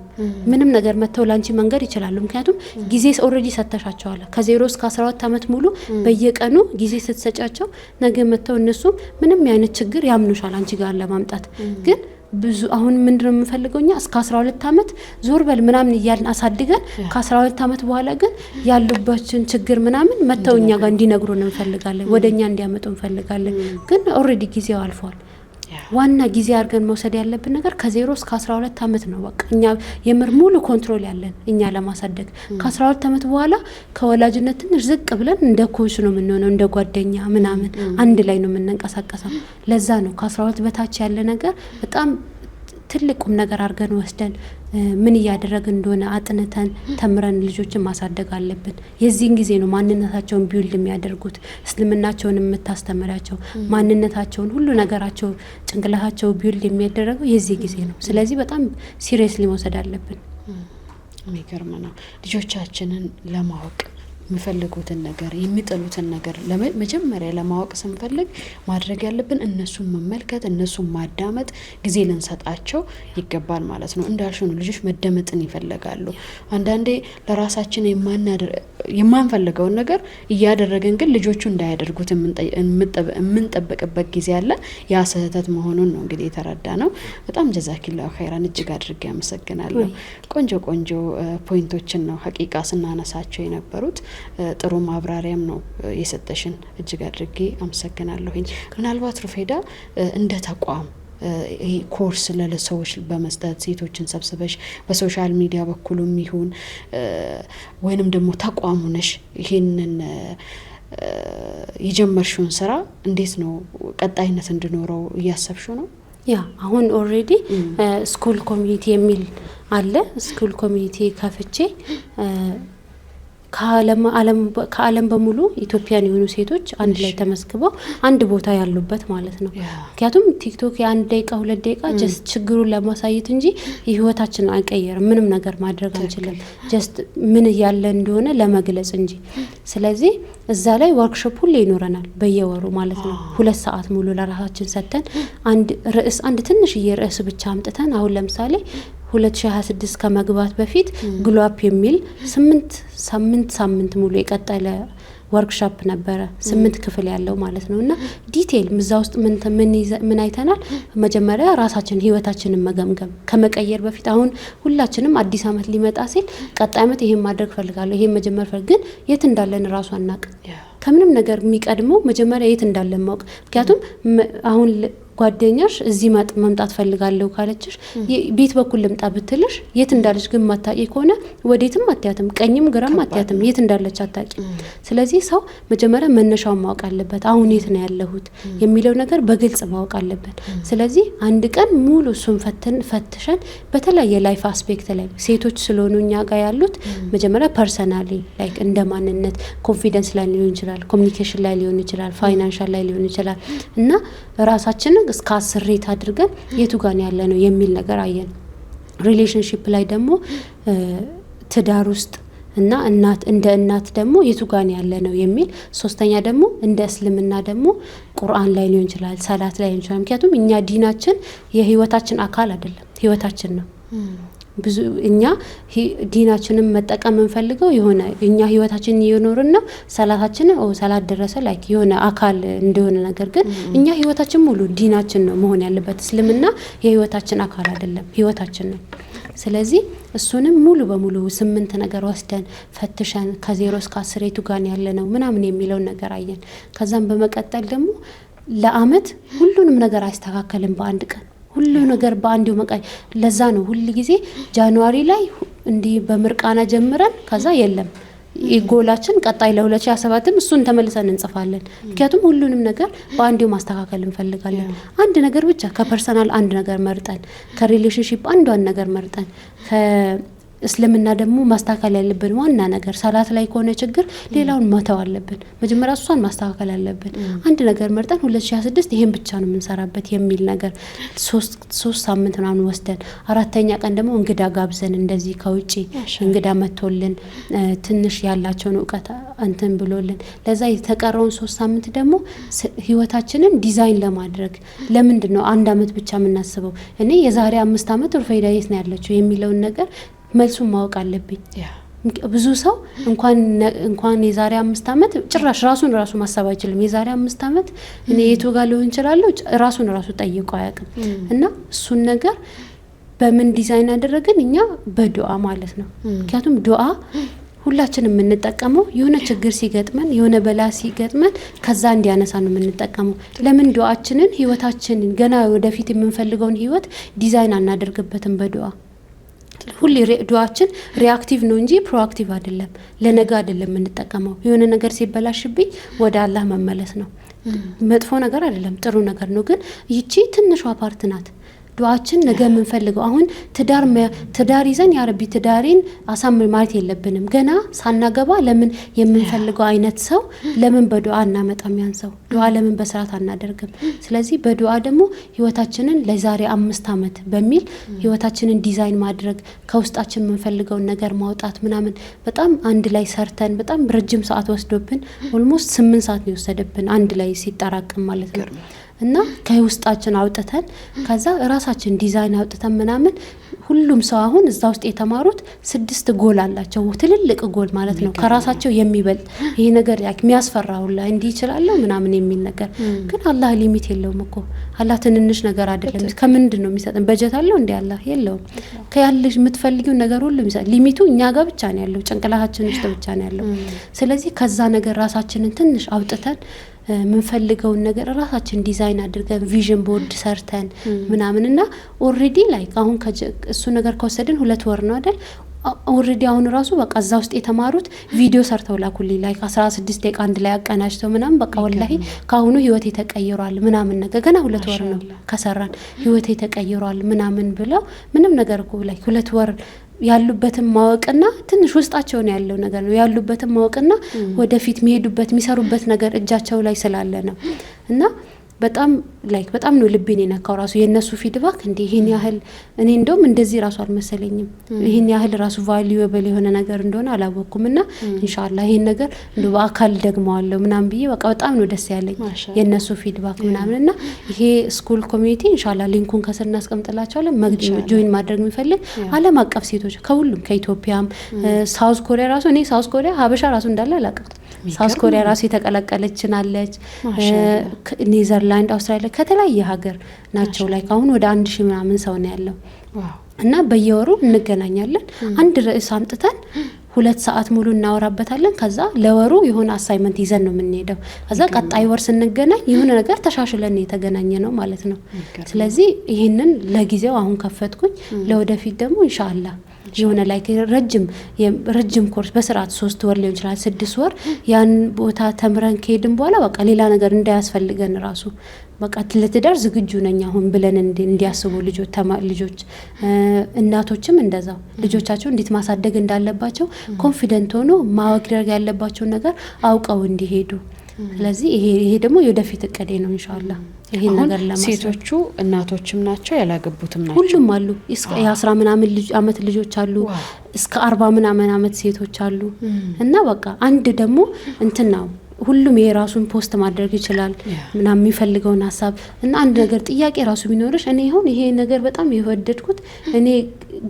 ምንም ነገር መተው ላንቺ መንገር ይችላሉ። ምክንያቱም ጊዜ ኦልሬዲ ሰተሻቸዋል። ከ0 እስከ 12 አመት ሙሉ በየቀኑ ጊዜ ስትሰጫቸው ነገ መተው እነሱም ምንም አይነት ችግር ያምኑሻል አንቺ ጋር ለማምጣት። ግን ብዙ አሁን ምንድነው የምንፈልገው እኛ እስከ 12 አመት ዞር በል ምናምን እያልን አሳድገን ከ12 አመት በኋላ ግን ያሉባችን ችግር ምናምን መተው እኛ ጋር እንዲነግሩን እንፈልጋለን፣ ወደኛ እንዲያመጡ እንፈልጋለን። ግን ኦልሬዲ ጊዜው አልፏል። ዋና ጊዜ አድርገን መውሰድ ያለብን ነገር ከ0 እስከ 12 ዓመት ነው። በቃ እኛ የምር ሙሉ ኮንትሮል ያለን እኛ ለማሳደግ ከ12 ዓመት በኋላ ከወላጅነት ትንሽ ዝቅ ብለን እንደ ኮች ነው የምንሆነው፣ እንደ ጓደኛ ምናምን አንድ ላይ ነው የምንንቀሳቀሰው። ለዛ ነው ከ12 በታች ያለ ነገር በጣም ትልቁም ነገር አድርገን ወስደን ምን እያደረግን እንደሆነ አጥንተን ተምረን ልጆችን ማሳደግ አለብን። የዚህን ጊዜ ነው ማንነታቸውን ቢውልድ የሚያደርጉት፣ እስልምናቸውን የምታስተምራቸው፣ ማንነታቸውን ሁሉ ነገራቸው ጭንቅላታቸው ቢውልድ የሚያደረገው የዚህ ጊዜ ነው። ስለዚህ በጣም ሲሪየስሊ መውሰድ አለብን። የሚገርም ነው። ልጆቻችንን ለማወቅ የሚፈልጉትን ነገር የሚጠሉትን ነገር መጀመሪያ ለማወቅ ስንፈልግ ማድረግ ያለብን እነሱን መመልከት፣ እነሱን ማዳመጥ፣ ጊዜ ልንሰጣቸው ይገባል ማለት ነው። እንዳልሽው ነው፣ ልጆች መደመጥን ይፈልጋሉ። አንዳንዴ ለራሳችን የማንፈልገውን ነገር እያደረግን ግን ልጆቹ እንዳያደርጉት የምንጠብቅበት ጊዜ አለ። ያ ስህተት መሆኑን ነው እንግዲህ የተረዳ ነው። በጣም ጀዛኪላሁ ኸይራን፣ እጅግ አድርጌ አመሰግናለሁ። ቆንጆ ቆንጆ ፖይንቶችን ነው ሀቂቃ ስናነሳቸው የነበሩት። ጥሩ ማብራሪያም ነው የሰጠሽን፣ እጅግ አድርጌ አመሰግናለሁኝ። ምናልባት ሩፌዳ እንደ ተቋም ይሄ ኮርስ ለሰዎች በመስጠት ሴቶችን ሰብስበሽ በሶሻል ሚዲያ በኩልም ይሁን ወይንም ደግሞ ተቋሙ ነሽ ይሄንን የጀመርሽውን ስራ እንዴት ነው ቀጣይነት እንዲኖረው እያሰብሽው ነው? ያ አሁን ኦልሬዲ ስኩል ኮሚኒቲ የሚል አለ። ስኩል ኮሚኒቲ ከፍቼ ከዓለም በሙሉ ኢትዮጵያን የሆኑ ሴቶች አንድ ላይ ተመስግበው አንድ ቦታ ያሉበት ማለት ነው። ምክንያቱም ቲክቶክ የ1 ደቂቃ 2 ደቂቃ ጀስት ችግሩን ለማሳየት እንጂ ህይወታችንን አይቀየርም። ምንም ነገር ማድረግ አንችልም። ጀስት ምን ያለ እንደሆነ ለመግለጽ እንጂ። ስለዚህ እዛ ላይ ወርክሾፕ ሁሌ ይኖረናል በየወሩ ማለት ነው። 2 ሰዓት ሙሉ ለራሳችን ሰጥተን አንድ ትንሽዬ ርዕስ ብቻ አምጥተን አሁን ለምሳሌ 2026 ከመግባት በፊት ግሎአፕ የሚል 8 ሳምንት ሙሉ የቀጠለ ወርክሾፕ ነበረ። 8 ክፍል ያለው ማለት ነው። እና ዲቴይል እዛ ውስጥ ምን አይተናል? መጀመሪያ ራሳችን ህይወታችንን መገምገም ከመቀየር በፊት አሁን ሁላችንም አዲስ አመት ሊመጣ ሲል ቀጣይ አመት ይሄን ማድረግ ፈልጋለሁ፣ ይሄን መጀመር ግን የት እንዳለን ራሱ አናቅ። ከምንም ነገር የሚቀድመው መጀመሪያ የት እንዳለን ማወቅ። ምክንያቱም አሁን ጓደኛሽ እዚህ መምጣት ፈልጋለሁ ካለችሽ ቤት በኩል ልምጣ ብትልሽ የት እንዳለች ግን ማታቂ ከሆነ ወዴትም አትያትም፣ ቀኝም ግራም አትያትም፣ የት እንዳለች አታቂ። ስለዚህ ሰው መጀመሪያ መነሻውን ማወቅ አለበት። አሁን የት ነው ያለሁት የሚለው ነገር በግልጽ ማወቅ አለበት። ስለዚህ አንድ ቀን ሙሉ እሱን ፈትሸን በተለያየ ላይፍ አስፔክት ላይ ሴቶች ስለሆኑ እኛ ጋር ያሉት መጀመሪያ ፐርሰናሊ ላይክ እንደ ማንነት ኮንፊደንስ ላይ ሊሆን ይችላል፣ ኮሚኒኬሽን ላይ ሊሆን ይችላል፣ ፋይናንሻል ላይ ሊሆን ይችላል እና ራሳችንን እስከ 10 ሬት አድርገን የቱ ጋር ያለ ነው የሚል ነገር አየን። ሪሌሽንሺፕ ላይ ደግሞ ትዳር ውስጥ እና እንደ እናት ደግሞ የቱ ጋር ያለ ነው የሚል፣ ሶስተኛ ደግሞ እንደ እስልምና ደግሞ ቁርአን ላይ ሊሆን ይችላል፣ ሰላት ላይ ሊሆን ይችላል። ምክንያቱም እኛ ዲናችን የህይወታችን አካል አይደለም፣ ህይወታችን ነው። ብዙ እኛ ዲናችንን መጠቀም እንፈልገው የሆነ እኛ ህይወታችንን እየኖርን ነው። ሰላታችን ሰላት ደረሰ ላይክ የሆነ አካል እንደሆነ ነገር ግን እኛ ህይወታችን ሙሉ ዲናችን ነው መሆን ያለበት። እስልምና የህይወታችን አካል አይደለም፣ ህይወታችን ነው። ስለዚህ እሱንም ሙሉ በሙሉ 8 ነገር ወስደን ፈትሸን ከ0 እስከ 10 የቱ ጋር ያለ ነው ምናምን የሚለውን ነገር አየን። ከዛም በመቀጠል ደግሞ ለአመት ሁሉንም ነገር አይስተካከልም በአንድ ቀን ሁሉ ነገር በአንዲው መቃይ። ለዛ ነው ሁሉ ጊዜ ጃንዋሪ ላይ እንዲህ በምርቃና ጀምረን ከዛ የለም ጎላችን ቀጣይ ለ2017 እሱን ተመልሰን እንጽፋለን። ምክንያቱም ሁሉንም ነገር በአንዲው ማስተካከል እንፈልጋለን። አንድ ነገር ብቻ ከፐርሰናል አንድ ነገር መርጠን፣ ከሪሌሽንሺፕ አንዷን ነገር መርጠን፣ እስልምና ደግሞ ማስተካከል ያለብን ዋና ነገር ሰላት ላይ ከሆነ ችግር ሌላውን መተው አለብን። መጀመሪያ እሷን ማስተካከል አለብን። አንድ ነገር መርጠን 2026 ይሄን ብቻ ነው የምንሰራበት የሚል ነገር 3 ሳምንት ምናምን ወስደን 4ኛ ቀን ደግሞ እንግዳ ጋብዘን እንደዚህ ከውጪ እንግዳ መጥቶልን ትንሽ ያላቸውን እውቀት እንትን ብሎልን ለዛ የተቀረውን 3 ሳምንት ደግሞ ህይወታችንን ዲዛይን ለማድረግ ለምንድን ነው 1 አመት ብቻ የምናስበው? እኔ የዛሬ 5 አመት ሩፌዳ የት ነው ያለችው የሚለውን ነገር መልሱን ማወቅ አለብኝ። ብዙ ሰው እንኳን የዛሬ 5 አመት ጭራሽ ራሱን ማሰብ አይችልም። የዛሬ 5 አመት እኔ የቱ ጋር ሊሆን ይችላልው ራሱን ጠይቆ አያውቅም። እና እሱን ነገር በምን ዲዛይን አደረግን? እኛ በዱዓ ማለት ነው። ምክንያቱም ዱዓ ሁላችንም የምንጠቀመው የሆነ ችግር ሲገጥመን የሆነ በላ ሲገጥመን ከዛ እንዲያነሳ ነው የምንጠቀመው። ለምን ዱዓችንን ህይወታችንን ገና ወደፊት የምንፈልገውን ህይወት ዲዛይን አናደርግበትም በዱዓ? ሁሌ ዱዓችን ሪአክቲቭ ነው እንጂ ፕሮአክቲቭ አይደለም። ለነገ አይደለም የምንጠቀመው። የሆነ ነገር ሲበላሽብኝ ወደ አላህ መመለስ ነው። መጥፎ ነገር አይደለም፣ ጥሩ ነገር ነው። ግን ይቺ ትንሿ ፓርት ናት። ዱዓችን ነገ የምንፈልገው አሁን ትዳር ይዘን ያ ረቢ ትዳሬን አሳምር ማለት የለብንም። ገና ሳናገባ ለምን የምንፈልገው አይነት ሰው ለምን በዱዓ እናመጣም? ያን ሰው ዱዓ ለምን በስርዓት አናደርግም? ስለዚህ በዱዓ ደግሞ ህይወታችንን ለዛሬ 5 ዓመት በሚል ህይወታችንን ዲዛይን ማድረግ ከውስጣችን የምንፈልገውን ነገር ማውጣት ምናምን በጣም አንድ ላይ ሰርተን በጣም ረጅም ሰዓት ወስዶብን ኦልሞስት 8 ሰዓት ነው የወሰደብን አንድ ላይ ሲጠራቅም ማለት ነው። እና ከውስጣችን አውጥተን ከዛ ራሳችን ዲዛይን አውጥተን ምናምን ሁሉም ሰው አሁን እዛ ውስጥ የተማሩት 6 ጎል አላቸው። ትልልቅ ጎል ማለት ነው ከራሳቸው የሚበልጥ ይሄ ነገር የሚያስፈራ ሁላ እንዲህ ይችላል ምናምን የሚል ነገር። ግን አላህ ሊሚት የለውም እኮ አላህ ትንንሽ ነገር አይደለም። ከምንድን ነው የሚሰጠን? በጀት አለው እንዴ? አላህ የለውም። ከያለሽ የምትፈልጊው ነገር ሁሉ የሚሰጥ ሊሚቱ እኛ ጋር ብቻ ነው ያለው፣ ጭንቅላታችን ውስጥ ብቻ ነው ያለው። ስለዚህ ከዛ ነገር ራሳችንን ትንሽ አውጥተን ምንፈልገውን ነገር ራሳችን ዲዛይን አድርገን ቪዥን ቦርድ ሰርተን ምናምንና ኦሬዲ ላይክ አሁን እሱ ነገር ከወሰድን 2 ወር ነው አይደል? ኦሬዲ አሁን ራሱ በቃ እዛ ውስጥ የተማሩት ቪዲዮ ሰርተው ላኩልኝ ላይክ 16 ደቂቃ አንድ ላይ አቀናጅተው ምናምን በቃ ወላሂ ካሁኑ ህይወቴ ተቀይሯል ምናምን ነገር ገና 2 ወር ነው ከሰራን ህይወቴ ተቀይሯል ምናምን ብለው ምንም ነገር እኮ ላይክ 2 ወር ያሉበትን ማወቅና ትንሽ ውስጣቸው ነው ያለው ነገር ነው ያሉበትን ማወቅና ወደፊት የሚሄዱበት የሚሰሩበት ነገር እጃቸው ላይ ስላለ ነው። እና በጣም ላይክ በጣም ነው ልቤን የነካው ራሱ የነሱ ፊድባክ እንዴ ይሄን ያህል እኔ እንደውም እንደዚህ ራሱ አልመሰለኝም። ይሄን ያህል ራሱ ቫልዩብል የሆነ ነገር እንደሆነ አላወቅኩምና ኢንሻአላህ ይሄን ነገር እንደው በአካል ደግመዋለሁ ምናምን ብዬ በቃ በጣም ነው ደስ ያለኝ የነሱ ፊድባክ ምናምንና ይሄ ስኩል ኮሚኒቲ ኢንሻአላህ ሊንኩን ከስር እናስቀምጥላችኋለን። ጆይን ማድረግ የሚፈልግ ዓለም አቀፍ ሴቶች ከሁሉም ከኢትዮጵያም ሳውዝ ኮሪያ ራሱ እኔ ሳውዝ ኮሪያ ሀበሻ ራሱ እንዳለ አላውቅም። ሳውዝ ኮሪያ ራሱ የተቀላቀለችናለች ኔዘርላንድ አውስትራሊያ ከተለያየ ሀገር ናቸው። ላይ አሁን ወደ 1000 ምናምን ሰው ነው ያለው እና በየወሩ እንገናኛለን። አንድ ርዕስ አምጥተን 2 ሰዓት ሙሉ እናወራበታለን። ከዛ ለወሩ የሆነ አሳይመንት ይዘን ነው የምንሄደው። ከዛ ቀጣይ ወር ስንገናኝ የሆነ ነገር ተሻሽለን የተገናኘ ነው ማለት ነው። ስለዚህ ይህንን ለጊዜው አሁን ከፈትኩኝ። ለወደፊት ደግሞ ኢንሻአላህ የሆነ ላይ ረጅም ኮርስ በስርዓት 3 ወር ሊሆን ይችላል 6 ወር ያን ቦታ ተምረን ከሄድን በኋላ በቃ ሌላ ነገር እንዳያስፈልገን ራሱ በቃ ለትዳር ዝግጁ ነኝ አሁን ብለን እንዲያስቡ ልጆች እናቶችም እንደዛው ልጆቻቸው እንዴት ማሳደግ እንዳለባቸው ኮንፊደንት ሆኖ ማወቅ ያለባቸው ነገር አውቀው እንዲሄዱ። ስለዚህ ይሄ ደግሞ የወደፊት እቅዴ ነው ኢንሻአላህ። ይሄን ነገር ለማስራት ሴቶቹ እናቶችም ናቸው ያላገቡትም ናቸው ሁሉም አሉ። እስከ 10 ምናምን አመት ልጆች አሉ፣ እስከ 40 ምናምን አመት ሴቶች አሉ። እና በቃ አንድ ደግሞ እንትና ሁሉም የራሱን ፖስት ማድረግ ይችላል ምናምን የሚፈልገውን ሀሳብ እና አንድ ነገር ጥያቄ ራሱ ቢኖርሽ እኔ አሁን ይሄ ነገር በጣም የወደድኩት እኔ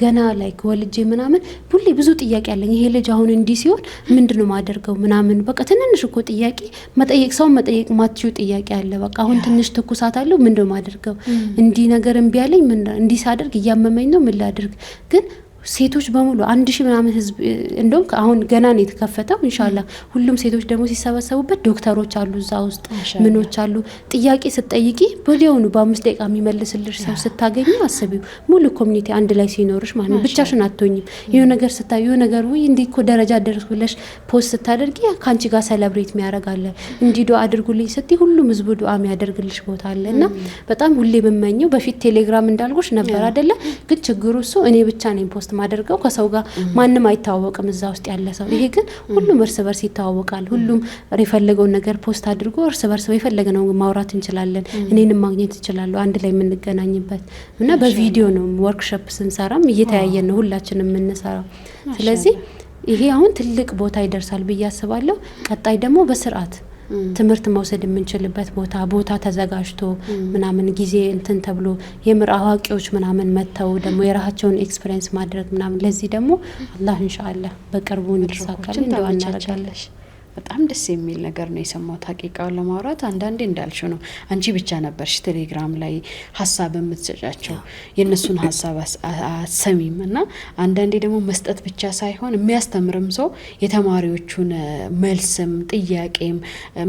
ገና ላይክ ወልጄ ምናምን ሁሌ ብዙ ጥያቄ አለኝ። ይሄ ልጅ አሁን እንዲህ ሲሆን ምንድነው ማደርገው ምናምን በቃ ትንንሽ እኮ ጥያቄ መጠየቅ ሰው መጠየቅ ማትችው ጥያቄ አለ። በቃ አሁን ትንሽ ትኩሳት አለው ምንድነው ማደርገው እንዲህ ነገር እምቢ አለኝ ምን እንዲህ ሳደርግ እያመመኝ ነው ምን ላድርግ? ግን ሴቶች በሙሉ 1000 ምናምን ህዝብ እንደውም አሁን ገና ነው የተከፈተው ኢንሻአላህ። ሁሉም ሴቶች ደግሞ ሲሰበሰቡበት ዶክተሮች አሉ እዛ ውስጥ ምኖች አሉ። ጥያቄ ስትጠይቂ ወዲያውኑ በ5 ደቂቃ የሚመልስልሽ ሰው ስታገኙ አስቢው ሙሉ ኮሚኒቲ አንድ ላይ ሲኖርሽ ማለት ነው። ብቻሽን አትሆኝም። ይሄ ነገር ስታዩ ነገር ወይ እንዴ እኮ ደረጃ ደረስኩ ብለሽ ፖስት ስታደርጊ ካንቺ ጋር ሴሌብሬት የሚያደርጋለ እንዲ ዱአ አድርጉልኝ ስትይ ሁሉም ህዝብ ዱአ የሚያደርግልሽ ቦታ አለና በጣም ሁሌ በመኘው በፊት ቴሌግራም እንዳልኩሽ ነበር አይደለ? ግን ችግሩ እሱ እኔ ብቻ ነኝ ፖስት ማደርገው ከሰው ጋር ማንም አይታወቅም እዛ ውስጥ ያለ ሰው። ይሄ ግን ሁሉም እርስ በርስ ይታወቃል። ሁሉም የፈለገውን ነገር ፖስት አድርጎ እርስ በርስ የፈለገነው ማውራት እንችላለን። እኔንም ማግኘት ይችላል አንድ ላይ የምንገናኝበት እና በቪዲዮ ነው ወርክሾፕ ስንሰራም እየተያየን ነው ሁላችንም የምንሰራው። ስለዚህ ይሄ አሁን ትልቅ ቦታ ይደርሳል ብዬ አስባለሁ። ቀጣይ ደግሞ በስርዓት ትምህርት መውሰድ የምንችልበት ቦታ ተዘጋጅቶ ምናምን ጊዜ እንትን ተብሎ የምር አዋቂዎች ምናምን መተው ደግሞ የራሳቸውን ኤክስፒሪየንስ ማድረግ ምናምን ለዚህ ደግሞ አላህ ኢንሻአላህ በቅርቡ እንዲሳካልን እንደው እናደርጋለን። በጣም ደስ የሚል ነገር ነው የሰማሁት። ሀቂቃውን ለማውራት አንዳንዴ እንዳልሽው ነው አንቺ ብቻ ነበርሽ ቴሌግራም ላይ ሀሳብ የምትሰጫቸው የእነሱን ሀሳብ አሰሚም እና አንዳንዴ ደግሞ መስጠት ብቻ ሳይሆን የሚያስተምርም ሰው የተማሪዎቹን መልስም ጥያቄም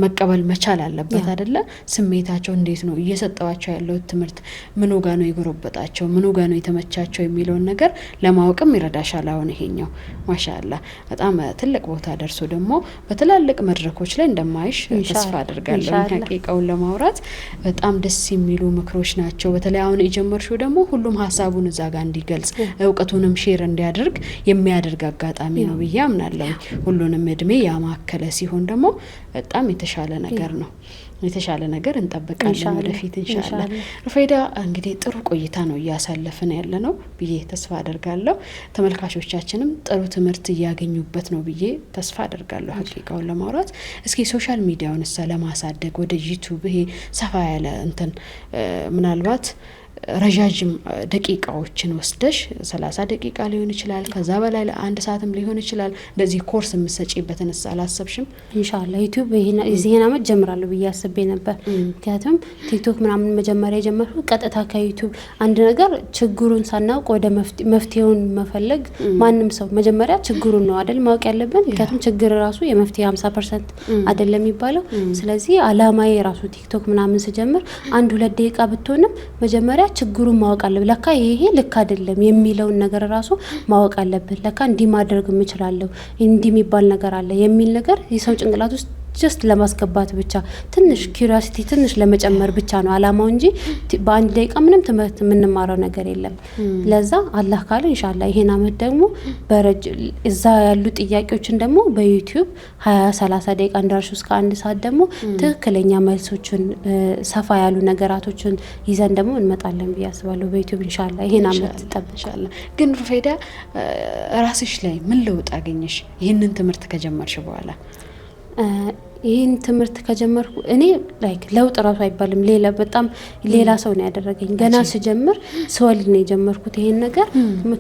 መቀበል መቻል አለበት አይደለ? ስሜታቸው እንዴት ነው እየሰጠዋቸው ያለው ትምህርት ምኑ ጋ ነው የጎረበጣቸው ምኑ ጋ ነው የተመቻቸው የሚለውን ነገር ለማወቅም ይረዳሻል። አሁን ይሄኛው ማሻአላ በጣም ትልቅ ቦታ ደርሶ ደግሞ በትላልቅ መድረኮች ላይ እንደማይሽ ተስፋ አድርጋለሁ። ሀቂቃውን ለማውራት በጣም ደስ የሚሉ ምክሮች ናቸው። በተለይ አሁን የጀመርሽው ደግሞ ሁሉም ሀሳቡን እዛ ጋር እንዲገልጽ እውቀቱንም ሼር እንዲያደርግ የሚያደርግ አጋጣሚ ነው ብዬ አምናለሁ። ሁሉንም እድሜ ያማከለ ሲሆን ደግሞ በጣም የተሻለ ነገር ነው። የተሻለ ነገር እንጠብቃለን ወደፊት ኢንሻአላህ። ሩፈይዳ እንግዲህ ጥሩ ቆይታ ነው እያሳለፍን ያለ ነው ብዬ ተስፋ አደርጋለሁ። ተመልካቾቻችንም ጥሩ ትምህርት እያገኙበት ነው ብዬ ተስፋ አደርጋለሁ። ሀቂቃውን ለማውራት እስኪ ሶሻል ሚዲያውን ለማሳደግ ወደ ዩቲዩብ ይሄ ሰፋ ያለ እንትን ምናልባት ረጃጅም ደቂቃዎችን ወስደሽ 30 ደቂቃ ሊሆን ይችላል ከዛ በላይ ለአንድ ሰዓትም ሊሆን ይችላል እንደዚህ ኮርስ የምትሰጪበትን አላሰብሽም? ኢንሻአላህ ዩቲዩብ ይሄን አመት ጀምራለሁ ብዬ አስቤ ነበር። ምክንያቱም ቲክቶክ ምናምን መጀመሪያ የጀመርኩት ቀጥታ ከዩቲዩብ አንድ ነገር ችግሩን ሳናውቅ ወደ መፍትሄውን መፈለግ ማንም ሰው መጀመሪያ ችግሩን ነው አይደል ማወቅ ያለብን። ምክንያቱም ችግር ራሱ የመፍትሄ 50% አይደለም የሚባለው። ስለዚህ አላማዬ ራሱ ቲክቶክ ምናምን ስጀምር 1-2 ደቂቃ ብትሆንም መጀመሪያ ችግሩን ማወቅ አለብን። ለካ ይሄ ልክ አይደለም የሚለውን ነገር ራሱ ማወቅ አለብን። ለካ እንዲህ ማድረግ እችላለሁ እንዲህ የሚባል ነገር አለ የሚል ነገር የሰው ጭንቅላት ውስጥ ጀስት ለማስገባት ብቻ ትንሽ ኪዩሪዮሲቲ ትንሽ ለመጨመር ብቻ ነው አላማው እንጂ በአንድ ደቂቃ ምንም ትምህርት የምንማረው ነገር የለም። ለዛ አላህ ካለ ኢንሻአላህ ይሄን አመት ደግሞ እዛ ያሉ ጥያቄዎችን ደግሞ በዩቲዩብ 20-30 ደቂቃ እንዳልሽው እስከ 1 ሰዓት ደግሞ ትክክለኛ መልሶችን ሰፋ ያሉ ነገራቶችን ይዘን ደግሞ እንመጣለን ብዬ አስባለሁ በዩቲዩብ ኢንሻአላህ ይሄን አመት ተጠብቃለሁ። ግን ሩፈይዳ ራስሽ ላይ ምን ለውጥ አገኘሽ ይሄንን ትምህርት ከጀመርሽ በኋላ? ይሄን ትምህርት ከጀመርኩ እኔ ላይክ ለውጥ ራሱ አይባልም በጣም ሌላ ሰው ነው ያደረገኝ። ገና ስጀምር ስወልድ ነው የጀመርኩት ይሄን ነገር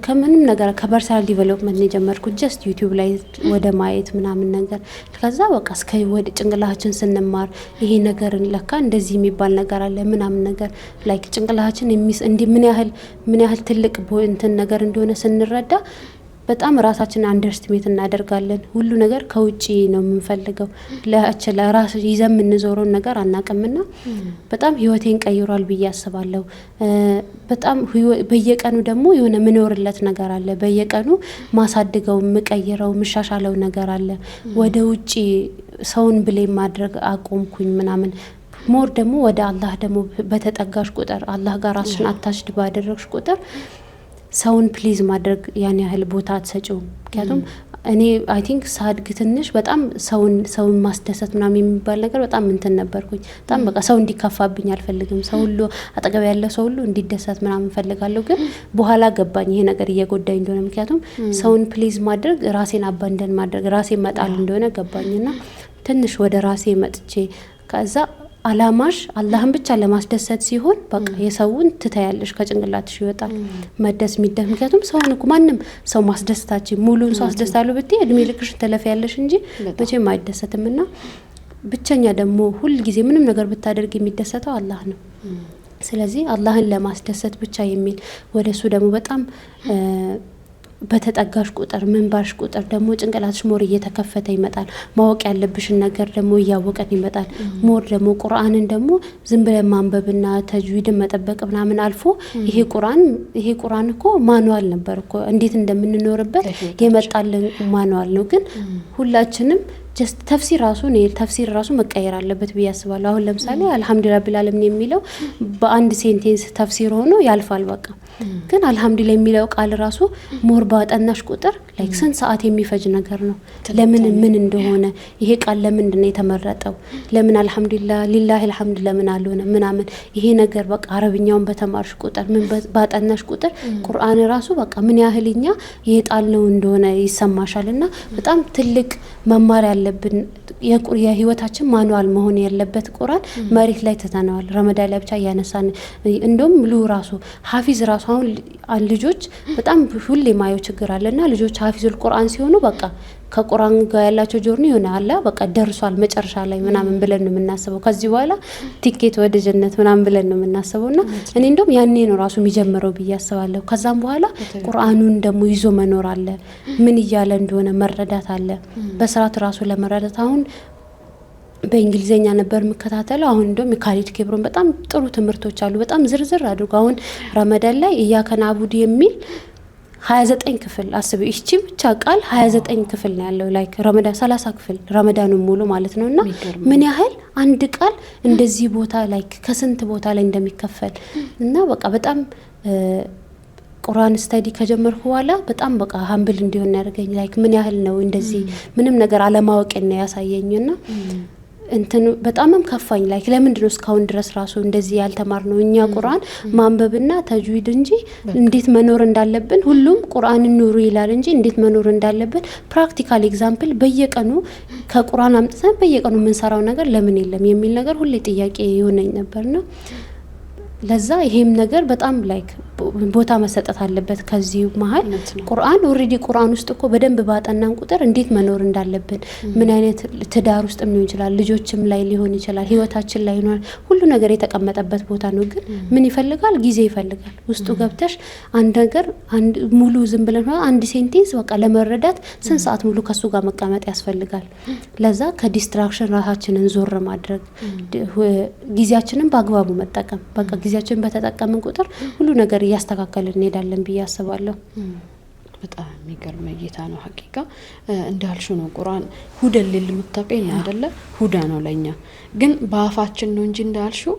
ከምንም ነገር ከፐርሰናል ዲቨሎፕመንት ነው የጀመርኩት ጀስት ዩቲዩብ ላይ ወደ ማየት ምናምን ነገር ከዛ በቃ እስከ ወደ ጭንቅላታችን ስንማር ይሄ ነገር ለካ እንደዚህ የሚባል ነገር አለ ምናምን ነገር ላይክ ጭንቅላታችን እንዲ ምን ያህል ትልቅ እንትን ነገር እንደሆነ ስንረዳ በጣም ራሳችን አንደርስቲሜት እናደርጋለን። ሁሉ ነገር ከውጪ ነው የምንፈልገው ለራስ ይዘን የምንዞረው ነገር አናቅምና በጣም ህይወቴን ቀይሯል ብዬ አስባለሁ። በጣም በየቀኑ ደግሞ የሆነ ምኖርለት ነገር አለ። በየቀኑ ማሳድገው ምቀይረው ምሻሻለው ነገር አለ። ወደ ውጪ ሰውን ብሌም ማድረግ አቆምኩኝ ምናምን ሞር ደግሞ ወደ አላህ ደግሞ በተጠጋሽ ቁጥር አላህ ጋር ራስሽን አታችድ ባደረግሽ ቁጥር ሰውን ፕሊዝ ማድረግ ያን ያህል ቦታ አትሰጪው። ምክንያቱም እኔ አይ ቲንክ ሳድግ ትንሽ በጣም ሰውን ማስደሰት ምናምን የሚባል ነገር በጣም እንትን ነበርኩኝ። በጣም በቃ ሰው እንዲከፋብኝ አልፈልግም። ሰው ሁሉ አጠገብ ያለ ሰው ሁሉ እንዲደሰት ምናምን ፈልጋለሁ። ግን በኋላ ገባኝ ይሄ ነገር እየጎዳኝ እንደሆነ። ምክንያቱም ሰውን ፕሊዝ ማድረግ ራሴን አባንደን ማድረግ ራሴን መጣል እንደሆነ ገባኝና ትንሽ ወደ ራሴ መጥቼ ከዛ አላማሽ አላህን ብቻ ለማስደሰት ሲሆን በቃ የሰውን ትታያለሽ ከጭንቅላትሽ ይወጣል መደስ የሚደስ። ምክንያቱም ሰውን እኮ ማንም ሰው ማስደስታችን ሙሉን ሰው አስደስታለሁ ብትይ እድሜ ልክሽ ትለፊያለሽ እንጂ መቼም አይደሰትምና ብቸኛ ደግሞ ሁሉ ጊዜ ምንም ነገር ብታደርግ የሚደሰተው አላህ ነው። ስለዚህ አላህን ለማስደሰት ብቻ የሚል ወደሱ ደግሞ በጣም በተጠጋሽ ቁጥር ምን ባልሽ ቁጥር ደግሞ ጭንቅላትሽ ሞር እየተከፈተ ይመጣል። ማወቅ ያለብሽን ነገር ደግሞ እያወቀን ይመጣል። ሞር ደግሞ ቁርአንን ደግሞ ዝም ብለን ማንበብና ተጅዊድን መጠበቅ ምናምን አልፎ ይሄ ቁርአን እኮ ማኑዋል ነበር እኮ እንዴት እንደምንኖርበት የመጣልን ማኑዋል ነው። ግን ሁላችንም ጀስት ተፍሲር ራሱ መቀየር አለበት ብዬ አስባለሁ። አሁን ለምሳሌ አልহামዱሊላህ ቢል ዓለም የሚለው በአንድ ሴንቴንስ ተፍሲር ሆኖ ያልፋል በቃ። ግን አልহামዱሊላህ የሚለው ቃል ራሱ ሞር ባጠናሽ ቁጥር ላይክ ስንት ሰዓት የሚፈጅ ነገር ነው። ለምን ምን እንደሆነ ይሄ ቃል ለምንድን ነው የተመረጠው? ለምን አልহামዱሊላህ ሊላሂ አልহামዱ ለምን አልሆነ ምናምን ይሄ ነገር በቃ አረብኛውን በተማርሽ ቁጥር ምን ባጠናሽ ቁጥር ቁርአን ራሱ በቃ ምን ያህልኛ የጣልነው እንደሆነ ይሰማሻልና በጣም ትልቅ መማር ያለብን የህይወታችን ማኑዋል መሆን ያለበት ቁርአን መሬት ላይ ተተናዋል። ረመዳን ላይ ብቻ ያነሳን እንደውም ሙሉ ራሱ ሐፊዝ ራሱ አሁን ልጆች በጣም ሁሌ ማየው ችግር አለና ልጆች ሐፊዙል ቁርአን ሲሆኑ በቃ ከቁርአን ጋር ያላቸው ጆርኒ ሆነ አለ በቃ ደርሷል መጨረሻ ላይ ምናምን ብለን ነው የምናስበው። ከዚህ በኋላ ቲኬት ወደ ጀነት ምናምን ብለን ነው የምናስበውና እኔ እንደውም ያኔ ነው ራሱ የሚጀምረው ብዬ አስባለሁ። ከዛም በኋላ ቁርአኑን ደግሞ ይዞ መኖር አለ፣ ምን እያለ እንደሆነ መረዳት አለ በስርዓት ራሱ ለመረዳት። አሁን በእንግሊዘኛ ነበር የምከታተለው። አሁን እንደውም የካሊድ ኬብሮን በጣም ጥሩ ትምህርቶች አሉ፣ በጣም ዝርዝር አድርጎ አሁን ረመዳን ላይ ኢያከ ነዕቡዱ የሚል 29 ክፍል አስብ። እቺ ብቻ ቃል 29 ክፍል ነው ያለው። ላይክ ረመዳን 30 ክፍል ረመዳኑን ሙሉ ማለት ነውና ምን ያህል አንድ ቃል እንደዚህ ቦታ ላይክ ከስንት ቦታ ላይ እንደሚከፈል እና በቃ በጣም ቁርአን ስተዲ ከጀመርኩ በኋላ በጣም በቃ ሀምብል እንዲሆን ያደርገኝ ላይክ ምን ያህል ነው እንደዚህ ምንም ነገር አለማወቅ ነው ያሳየኝና እንትን በጣምም ከፋኝ። ላይክ ለምንድን ነው እስካሁን ድረስ ራሱ እንደዚህ ያልተማር ነው እኛ ቁርአን ማንበብና ተጅዊድ እንጂ እንዴት መኖር እንዳለብን ሁሉም ቁርአን ኑሩ ይላል እንጂ እንዴት መኖር እንዳለብን ፕራክቲካል ኤግዛምፕል በየቀኑ ከቁርአን አምጥተን በየቀኑ የምንሰራው ነገር ለምን የለም የሚል ነገር ሁሌ ጥያቄ ይሆነኝ ነበርና ለዛ ይሄም ነገር በጣም ላይክ ቦታ መሰጠት አለበት። ከዚህ መሀል ቁርአን ኦሬዲ ቁርአን ውስጥ እኮ በደንብ ባጠናን ቁጥር እንዴት መኖር እንዳለብን ምን አይነት ትዳር ውስጥ ሊሆን ይችላል፣ ልጆችም ላይ ሊሆን ይችላል፣ ህይወታችን ላይ ነው ሁሉ ነገር የተቀመጠበት ቦታ ነው። ግን ምን ይፈልጋል? ጊዜ ይፈልጋል። ውስጡ ገብተሽ አንድ ነገር ሙሉ ዝም ብለን አንድ ሴንቴንስ በቃ ለመረዳት ስንት ሰዓት ሙሉ ከሱ ጋር መቀመጥ ያስፈልጋል። ለዛ ከዲስትራክሽን ራሳችንን ዞር ማድረግ፣ ጊዜያችንን በአግባቡ መጠቀም በቃ ጊዜያችንን በተጠቀምን ቁጥር ሁሉ ነገር እያስተካከልን እንሄዳለን ብዬ አስባለሁ። በጣም የሚገርም እይታ ነው። ሀቂቃ እንዳልሽው ነው ቁርአን ሁደን ለልሙተቂን አይደለ? ሁዳ ነው ለኛ ግን በአፋችን ነው እንጂ እንዳልሽው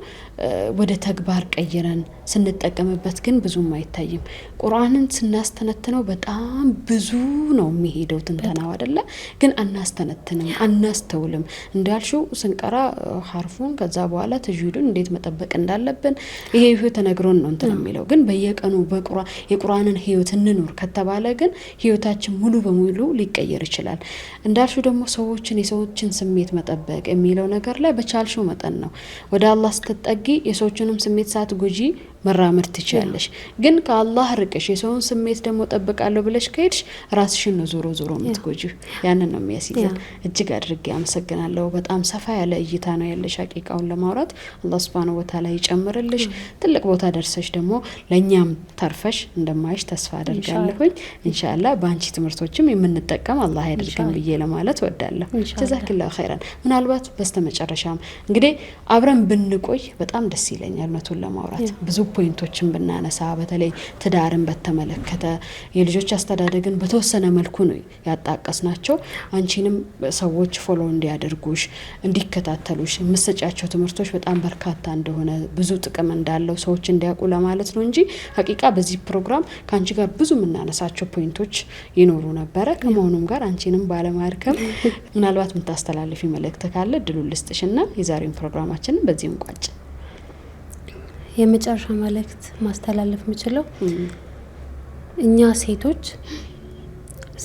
ወደ ተግባር ቀይረን ስንጠቀምበት ግን ብዙም አይታይም። ቁርአንን ስናስተነትነው በጣም ብዙ ነው የሚሄደው ትንተናው አይደለ? ግን አናስተነትንም፣ አናስተውልም። እንዳልሽው ስንቀራ ሐርፉን ከዛ በኋላ ተጅዊዱን እንዴት መጠበቅ እንዳለብን ይሄ ህይወት ተነግሮን ነው እንትን የሚለው። ግን በየቀኑ የቁርአንን ህይወት እንኑር ከተባለ ግን ህይወታችን ሙሉ በሙሉ ሊቀየር ይችላል። እንዳልሽው ደግሞ የሰዎችን ስሜት መጠበቅ የሚለው ነገር ላይ በቻልሽው መጠን ነው ወደ አላህ ስትጠጊ የሰዎችንም ስሜት ሳትጎጂ መራመድ ትችያለሽ። ግን ከአላህ ርቀሽ የሰውን ስሜት ደግሞ ጠብቃለሁ ብለሽ ከሄድሽ ራስሽን ነው ዞሮ ዞሮ የምትጎጂው። ያንን ነው የሚያስይዘን። እጅግ አድርጌ አመሰግናለሁ። በጣም ሰፋ ያለ እይታ ነው ያለሽ ሐቂቃውን ለማውራት አላህ Subhanahu Wa Ta'ala ይጨምርልሽ። ትልቅ ቦታ ደርሰሽ ደግሞ ለኛም ተርፈሽ እንደማይሽ ተስፋ አደርጋለሁኝ። ኢንሻአላህ በአንቺ ትምህርቶችም የምንጠቀም አላህ ያድርገን ብዬ ለማለት ወዳለሁ። ጀዛከላሁ ኸይራን። ምናልባት በስተመጨረሻም እንግዲህ አብረን ብንቆይ በጣም ደስ ይለኛል እውነቱን ለማውራት ብዙ ፖይንቶችን ብናነሳ በተለይ ትዳርን በተመለከተ የልጆች አስተዳደግን በተወሰነ መልኩ ነው ያጣቀስናቸው። አንቺንም ሰዎች ፎሎ እንዲያደርጉሽ እንዲከታተሉሽ የምትሰጫቸው ትምህርቶች በጣም በርካታ እንደሆነ ብዙ ጥቅም እንዳለው ሰዎች እንዲያውቁ ለማለት ነው እንጂ ሐቂቃ በዚህ ፕሮግራም ካንቺ ጋር ብዙ የምናነሳቸው ፖይንቶች ይኖሩ ነበረ። ከመሆኑም ጋር አንቺንም ባለማርከም ምናልባት የምታስተላልፊ መልእክት ካለ እድሉን ልስጥሽና የዛሬውን ፕሮግራማችንን በዚህ እንቋጭ። የመጨረሻ መልእክት ማስተላለፍ የምችለው እኛ ሴቶች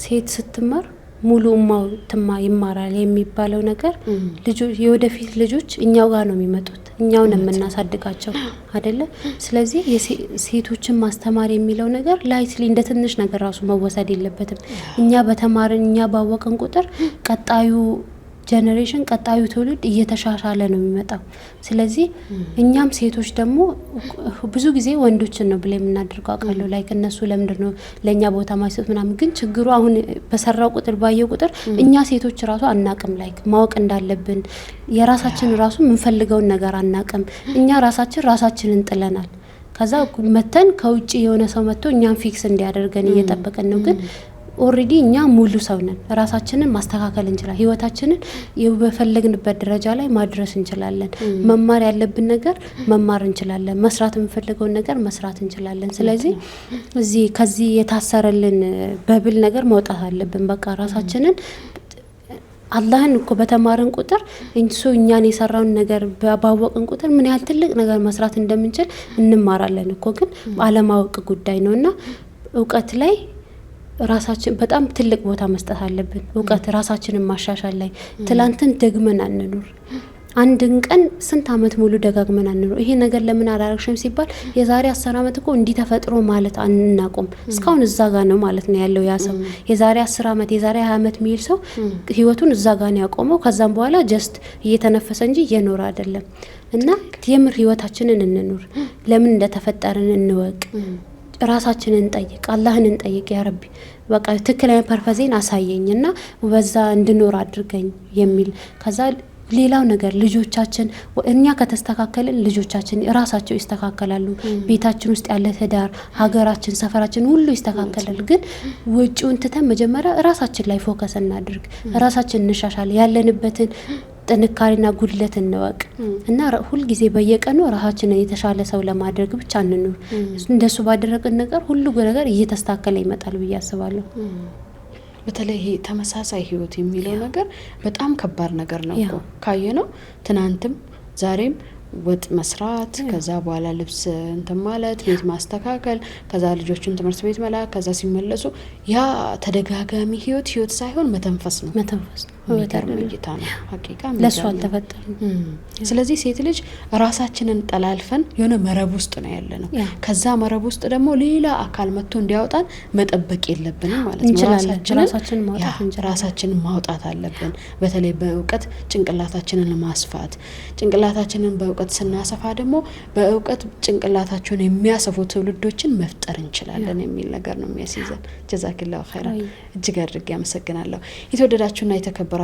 ሴት ስትማር ሙሉ ይማራል የሚባለው ነገር የወደፊት ልጆች እኛው ጋር ነው የሚመጡት፣ እኛው ነው የምናሳድጋቸው አይደለ? ስለዚህ ሴቶችን ማስተማር የሚለው ነገር ላይትሊ እንደ ትንሽ ነገር ራሱ መወሰድ የለበትም። እኛ በተማርን እኛ ባወቅን ቁጥር ቀጣዩ ጀነሬሽን ቀጣዩ ትውልድ እየተሻሻለ ነው የሚመጣው። ስለዚህ እኛም ሴቶች ደግሞ ብዙ ጊዜ ወንዶችን ነው ብለ የምናደርገው አውቃለሁ። ላይክ እነሱ ለምንድነው ለኛ ቦታ ማይሰጥ ምናምን። ግን ችግሩ አሁን በሰራው ቁጥር ባየው ቁጥር እኛ ሴቶች ራሱ አናቅም። ላይክ ማወቅ እንዳለብን የራሳችን ራሱ የምንፈልገውን ነገር አናቅም። እኛ ራሳችንን ጥለናል። ከዛ መተን ከውጪ የሆነ ሰው መጥቶ እኛን ፊክስ እንዲያደርገን እየጠበቀን ነው። ግን ኦሬዲ እኛ ሙሉ ሰው ነን። ራሳችንን ማስተካከል እንችላለን። ህይወታችንን በፈለግንበት ደረጃ ላይ ማድረስ እንችላለን። መማር ያለብን ነገር መማር እንችላለን። መስራት የምንፈልገውን ነገር መስራት እንችላለን። ስለዚህ ከዚህ የታሰረልን በብል ነገር መውጣት አለብን። በቃ ራሳችንን አላህን እኮ በተማረን ቁጥር እኛን የሰራውን ነገር ባወቅን ቁጥር ምን ያህል ትልቅ ነገር መስራት እንደምንችል እንማራለን እኮ። ግን አለማወቅ ጉዳይ ነውና እውቀት ላይ ራሳችን በጣም ትልቅ ቦታ መስጠት አለብን። እውቀት ራሳችንን ማሻሻል ላይ ትላንትን ደግመን አንኑር። አንድን ቀን ስንት አመት ሙሉ ደጋግመን አንኖር። ይሄ ነገር ለምን አላረግሽም ሲባል የዛሬ 10 አመት እኮ እንዲህ ተፈጥሮ ማለት አናቆም። እስካሁን እዛ ጋር ነው ማለት ነው ያለው ያ ሰው። የዛሬ 10 አመት የዛሬ 20 አመት የሚል ሰው ህይወቱን እዛ ጋር ነው ያቆመው። ከዛም በኋላ ጀስት እየተነፈሰ እንጂ እየኖረ አይደለም። እና የምር ህይወታችንን እንኑር፣ ለምን እንደተፈጠርን እንወቅ፣ ራሳችንን እንጠይቅ፣ አላህን እንጠይቅ። ያ ረቢ በቃ ትክክለኛ ፐርፐዜን አሳየኝ እና በዛ እንድኖር አድርገኝ የሚል ከዛ ሌላው ነገር ልጆቻችን እኛ ከተስተካከልን ልጆቻችን ራሳቸው ይስተካከላሉ። ቤታችን ውስጥ ያለ ትዳር፣ ሀገራችን፣ ሰፈራችን ሁሉ ይስተካከላል። ግን ውጪውን ትተን መጀመሪያ ራሳችን ላይ ፎከስ እናድርግ፣ ራሳችን እንሻሻል፣ ያለንበትን ጥንካሬና ጉድለት እንወቅ እና ሁሉ ጊዜ በየቀኑ ራሳችንን የተሻለ ሰው ለማድረግ ብቻ እንኑር። እንደሱ ባደረግን ነገር ሁሉ ነገር እየተስተካከለ ይመጣል ብዬ አስባለሁ። በተለይ ይሄ ተመሳሳይ ህይወት የሚለው ነገር በጣም ከባድ ነገር ነው እኮ ካየነው ትናንትም ዛሬም ወጥ መስራት፣ ከዛ በኋላ ልብስ እንትን ማለት፣ ቤት ማስተካከል፣ ከዛ ልጆችን ትምህርት ቤት መላክ፣ ከዛ ሲመለሱ ያ ተደጋጋሚ ህይወት ሳይሆን መተንፈስ ነው። የሚገርም እይታ ነው ሀቂቃ። ለሱ አልተፈጠረም። ስለዚህ ሴት ልጅ ራሳችንን ጠላልፈን የሆነ መረብ ውስጥ ነው ያለ ነው። ከዛ መረብ ውስጥ ደግሞ ሌላ አካል መጥቶ እንዲያወጣን መጠበቅ የለብንም ማለት ነው። ራሳችንን ማውጣት አለብን። በተለይ በእውቀት ጭንቅላታችንን ማስፋት፣ ጭንቅላታችንን በእውቀት ስናሰፋ ደግሞ በእውቀት ጭንቅላታቸውን የሚያሰፉ ትውልዶችን መፍጠር እንችላለን የሚል ነገር ነው የሚያስይዘን። ጀዛኪላሁ ኸይራ። እጅግ አድርጌ አመሰግናለሁ። የተወደዳችሁና የተከበራችሁ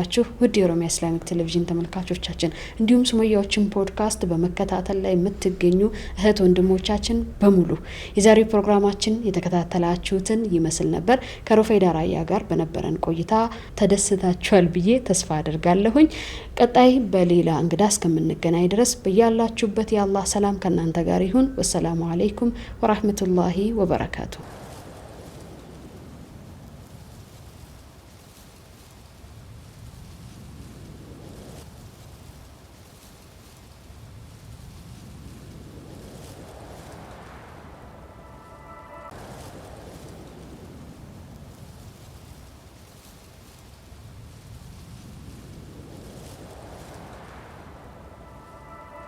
ውድ የኦሮሚያ ኢስላሚክ ቴሌቪዥን ተመልካቾቻችን እንዲሁም ሱመያዎችን ፖድካስት በመከታተል ላይ የምትገኙ እህት ወንድሞቻችን በሙሉ የዛሬው ፕሮግራማችን የተከታተላችሁትን ይመስል ነበር። ከሩፈይዳ ራያ ጋር በነበረን ቆይታ ተደስታችኋል ብዬ ተስፋ አደርጋለሁኝ። ቀጣይ በሌላ እንግዳ እስከምንገናኝ ድረስ በያላችሁበት የአላህ ሰላም ከእናንተ ጋር ይሁን። ወሰላሙ አለይኩም ወራህመቱላሂ ወበረካቱ።